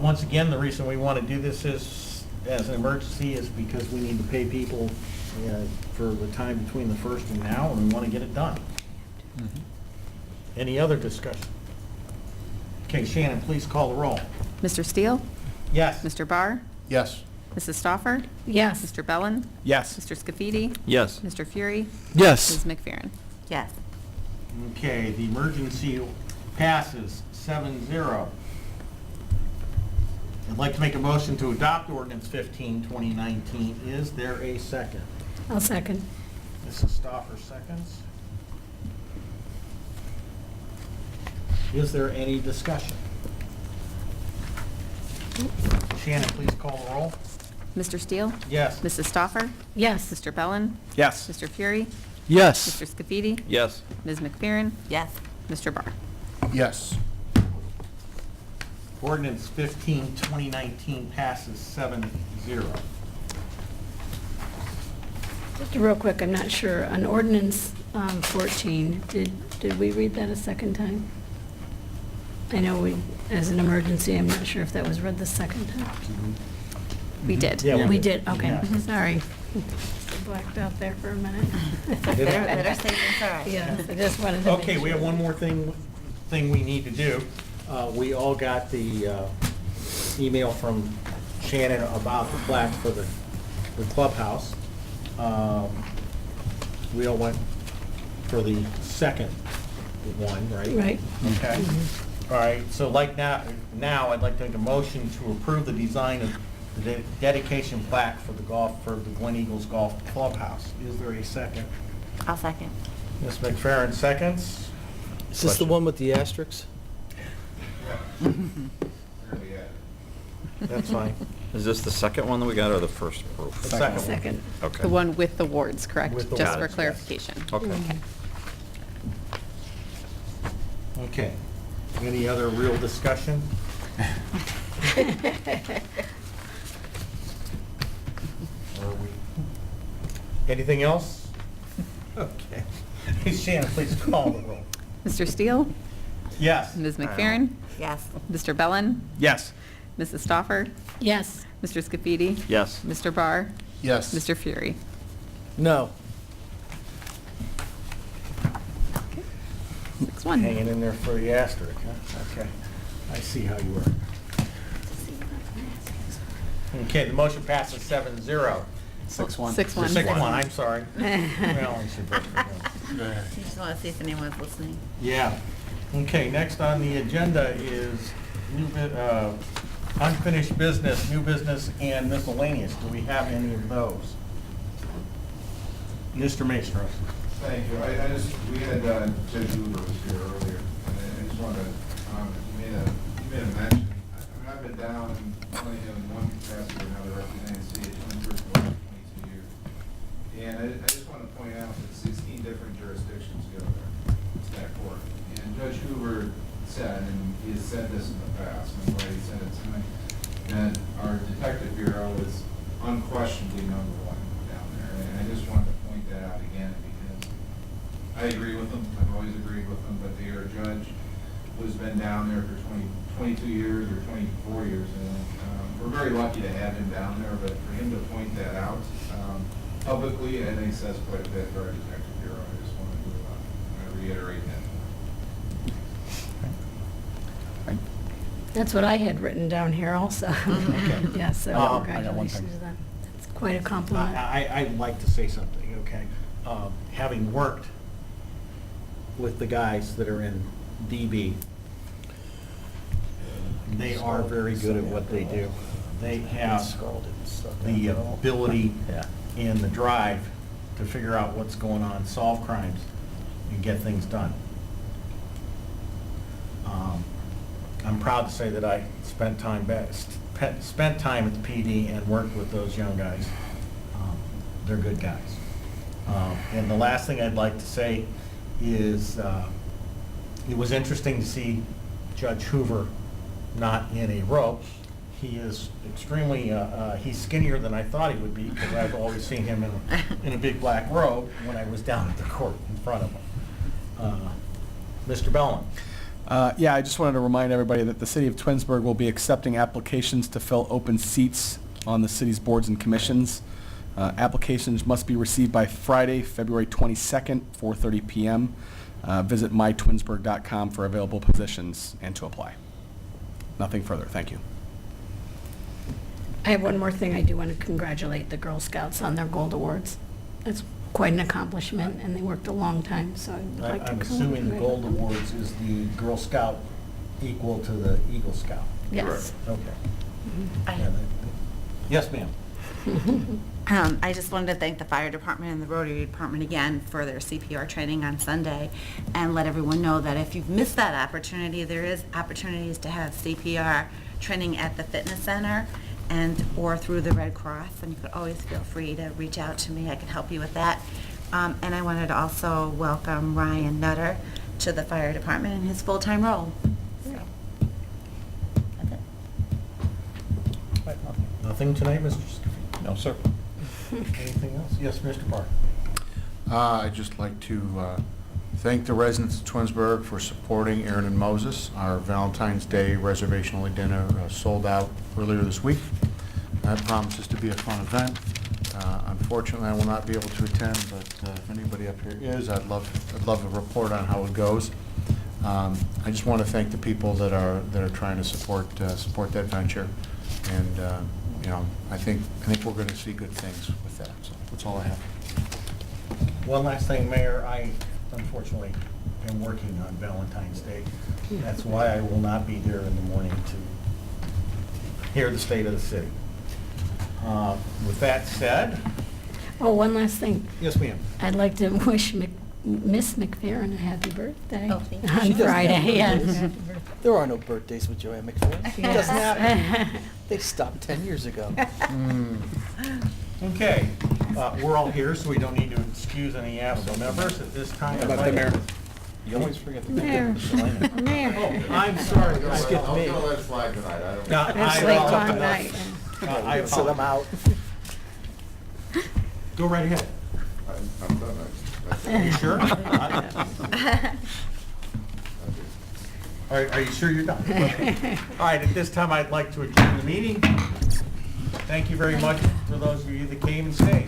Speaker 1: Once again, the reason we want to do this is as an emergency is because we need to pay people for the time between the first and now, and we want to get it done. Any other discussion? Okay, Shannon, please call the roll.
Speaker 12: Mr. Steele?
Speaker 1: Yes.
Speaker 12: Mr. Barr?
Speaker 11: Yes.
Speaker 12: Mrs. Stoffer?
Speaker 3: Yes.
Speaker 12: Mr. Bellin?
Speaker 14: Yes.
Speaker 12: Mr. Scafidi?
Speaker 4: Yes.
Speaker 12: Mr. Fury?
Speaker 18: Yes.
Speaker 12: Ms. McFerrin? Yes.
Speaker 1: Okay, the emergency passes 7-0. I'd like to make a motion to adopt ordinance 15, 2019. Is there a second?
Speaker 3: I'll second.
Speaker 1: Mrs. Stoffer seconds. Is there any discussion? Shannon, please call the roll.
Speaker 12: Mr. Steele?
Speaker 1: Yes.
Speaker 12: Mrs. Stoffer?
Speaker 3: Yes.
Speaker 12: Mr. Bellin?
Speaker 14: Yes.
Speaker 12: Mr. Fury?
Speaker 18: Yes.
Speaker 12: Mr. Scafidi?
Speaker 4: Yes.
Speaker 12: Ms. McFerrin? Yes. Mr. Barr?
Speaker 11: Yes.
Speaker 1: Ordinance 15, 2019 passes 7-0.
Speaker 3: Just real quick, I'm not sure, on ordinance 14, did we read that a second time? I know we, as an emergency, I'm not sure if that was read the second time.
Speaker 12: We did.
Speaker 1: Yeah,
Speaker 3: We did, okay,
Speaker 1: Yeah.
Speaker 3: sorry. Blacked out there for a minute.
Speaker 12: Better safe than sorry.
Speaker 3: Yes, I just wanted to make
Speaker 1: Okay, we have
Speaker 3: sure.
Speaker 1: one more thing we need to do. We all got the email from Shannon about the plaque for the clubhouse. We all went for the second one, right?
Speaker 3: Right.
Speaker 1: Okay. All right, so like now I'd like to make a motion to approve the design of the dedication plaque for the Glen Eagles Golf Clubhouse. Is there a second?
Speaker 12: I'll second.
Speaker 1: Ms. McFerrin seconds.
Speaker 5: Is this the one with the asterisks?
Speaker 1: That's fine.
Speaker 4: Is this the second one that we got or the first proof?
Speaker 1: The second one.
Speaker 3: Second.
Speaker 4: Okay.
Speaker 2: The one with the wards, correct?
Speaker 1: With the
Speaker 2: Just
Speaker 1: wards,
Speaker 2: for
Speaker 1: yes.
Speaker 2: clarification.
Speaker 4: Okay.
Speaker 1: Okay. Any other real discussion? Or anything else? Okay. Shannon, please call the roll.
Speaker 12: Mr. Steele?
Speaker 1: Yes.
Speaker 12: Ms. McFerrin? Yes. Mr. Bellin?
Speaker 14: Yes.
Speaker 12: Mrs. Stoffer?
Speaker 3: Yes.
Speaker 12: Mr. Scafidi?
Speaker 4: Yes.
Speaker 12: Mr. Barr?
Speaker 11: Yes.
Speaker 12: Mr. Fury?
Speaker 5: No.
Speaker 12: 6-1.
Speaker 1: Hanging in there for the asterisk, huh? Okay. I see how you are. Okay, the motion passes 7-0.
Speaker 14: 6-1.
Speaker 12: 6-1.
Speaker 1: 6-1, I'm sorry. Well, I should vote for that.
Speaker 12: You just want to see if anyone's listening.
Speaker 1: Yeah. Okay, next on the agenda is unfinished business, new business, and miscellaneous. Do we have any of those? Mr. Maestros.
Speaker 19: Thank you. We had Judge Hoover was here earlier, and I just wanted to comment. He made a mention. I've been down and only in one capacity or another representing the city of Twinsburg for over 22 years. And I just want to point out that 16 different jurisdictions go there to that court. And Judge Hoover said, and he has said this in the past, and I'm glad he said it tonight, that our detective bureau is unquestionably number one down there. And I just wanted to point that out again because I agree with them. I've always agreed with them, but they are a judge who's been down there for 22 years or 24 years. And we're very lucky to have him down there, but for him to point that out publicly, I think says quite a bit for our detective bureau. I just wanted to reiterate that.
Speaker 3: That's what I had written down here also. Yeah, so
Speaker 1: I got one
Speaker 3: congratulations to them. That's quite a compliment.
Speaker 1: I'd like to say something, okay? Having worked with the guys that are in DB, they are very good at what they do. They have the ability and the drive to figure out what's going on, solve crimes, and get things done. I'm proud to say that I spent time at the PD and worked with those young guys. They're good guys. And the last thing I'd like to say is it was interesting to see Judge Hoover not in a robe. He is extremely, he's skinnier than I thought he would be because I've always seen him in a big black robe when I was down at the court in front of him. Mr. Bellin.
Speaker 14: Yeah, I just wanted to remind everybody that the city of Twinsburg will be accepting applications to fill open seats on the city's boards and commissions. Applications must be received by Friday, February 22nd, 4:30 p.m. Visit mytwinsburg.com for available positions and to apply. Nothing further. Thank you.
Speaker 3: I have one more thing. I do want to congratulate the Girl Scouts on their Gold Awards. That's quite an accomplishment, and they worked a long time, so I'd like to
Speaker 1: I'm assuming the Gold Awards is the Girl Scout equal to the Eagle Scout.
Speaker 3: Yes.
Speaker 1: Okay.
Speaker 12: I-
Speaker 1: Yeah, yes, ma'am.
Speaker 12: I just wanted to thank the fire department and the Rotary Department again for their CPR training on Sunday and let everyone know that if you've missed that opportunity, there is opportunities to have CPR training at the fitness center and or through the Red Cross, and you could always feel free to reach out to me. I can help you with that. And I wanted to also welcome Ryan Nutter to the fire department in his full-time role. So, that's it.
Speaker 1: Nothing tonight, Mr. Scafidi?
Speaker 4: No, sir.
Speaker 1: Anything else? Yes, Mr. Park.
Speaker 11: I'd just like to thank the residents of Twinsburg for supporting Aaron and Moses. Our Valentine's Day reservation-only dinner sold out earlier this week. That promises to be a fun event. Unfortunately, I will not be able to attend, but if anybody up here is, I'd love a report on how it goes. I just want to thank the people that are trying to support that venture, and you know, I think we're going to see good things with that. So that's all I have.
Speaker 1: One last thing, Mayor, I unfortunately am working on Valentine's Day. That's why I will not be there in the morning to hear the state of the city. With that said.
Speaker 3: Oh, one last thing.
Speaker 1: Yes, ma'am.
Speaker 3: I'd like to wish Miss McFerrin a happy birthday
Speaker 12: Oh, thank you.
Speaker 3: on
Speaker 18: She doesn't have
Speaker 3: Friday. Yes.
Speaker 18: birthdays. There are no birthdays with Joanne McFerrin. She doesn't have them. They stopped 10 years ago.
Speaker 1: Okay, we're all here, so we don't need to excuse any absent members at this time.
Speaker 14: How about the mayor?
Speaker 18: You always forget the
Speaker 3: Mayor. Mayor.
Speaker 1: Oh, I'm sorry.
Speaker 18: You skipped me.
Speaker 11: I'll let it slide tonight. I don't.
Speaker 1: No,
Speaker 3: It's
Speaker 1: I
Speaker 3: late
Speaker 1: apologize.
Speaker 3: one night.
Speaker 1: I
Speaker 18: So I'm out.
Speaker 1: Go right ahead.
Speaker 11: I'm done.
Speaker 1: Are you sure? Are you sure you're done? Okay. All right, at this time, I'd like to adjourn the meeting. Thank you very much for those of you that came and stayed.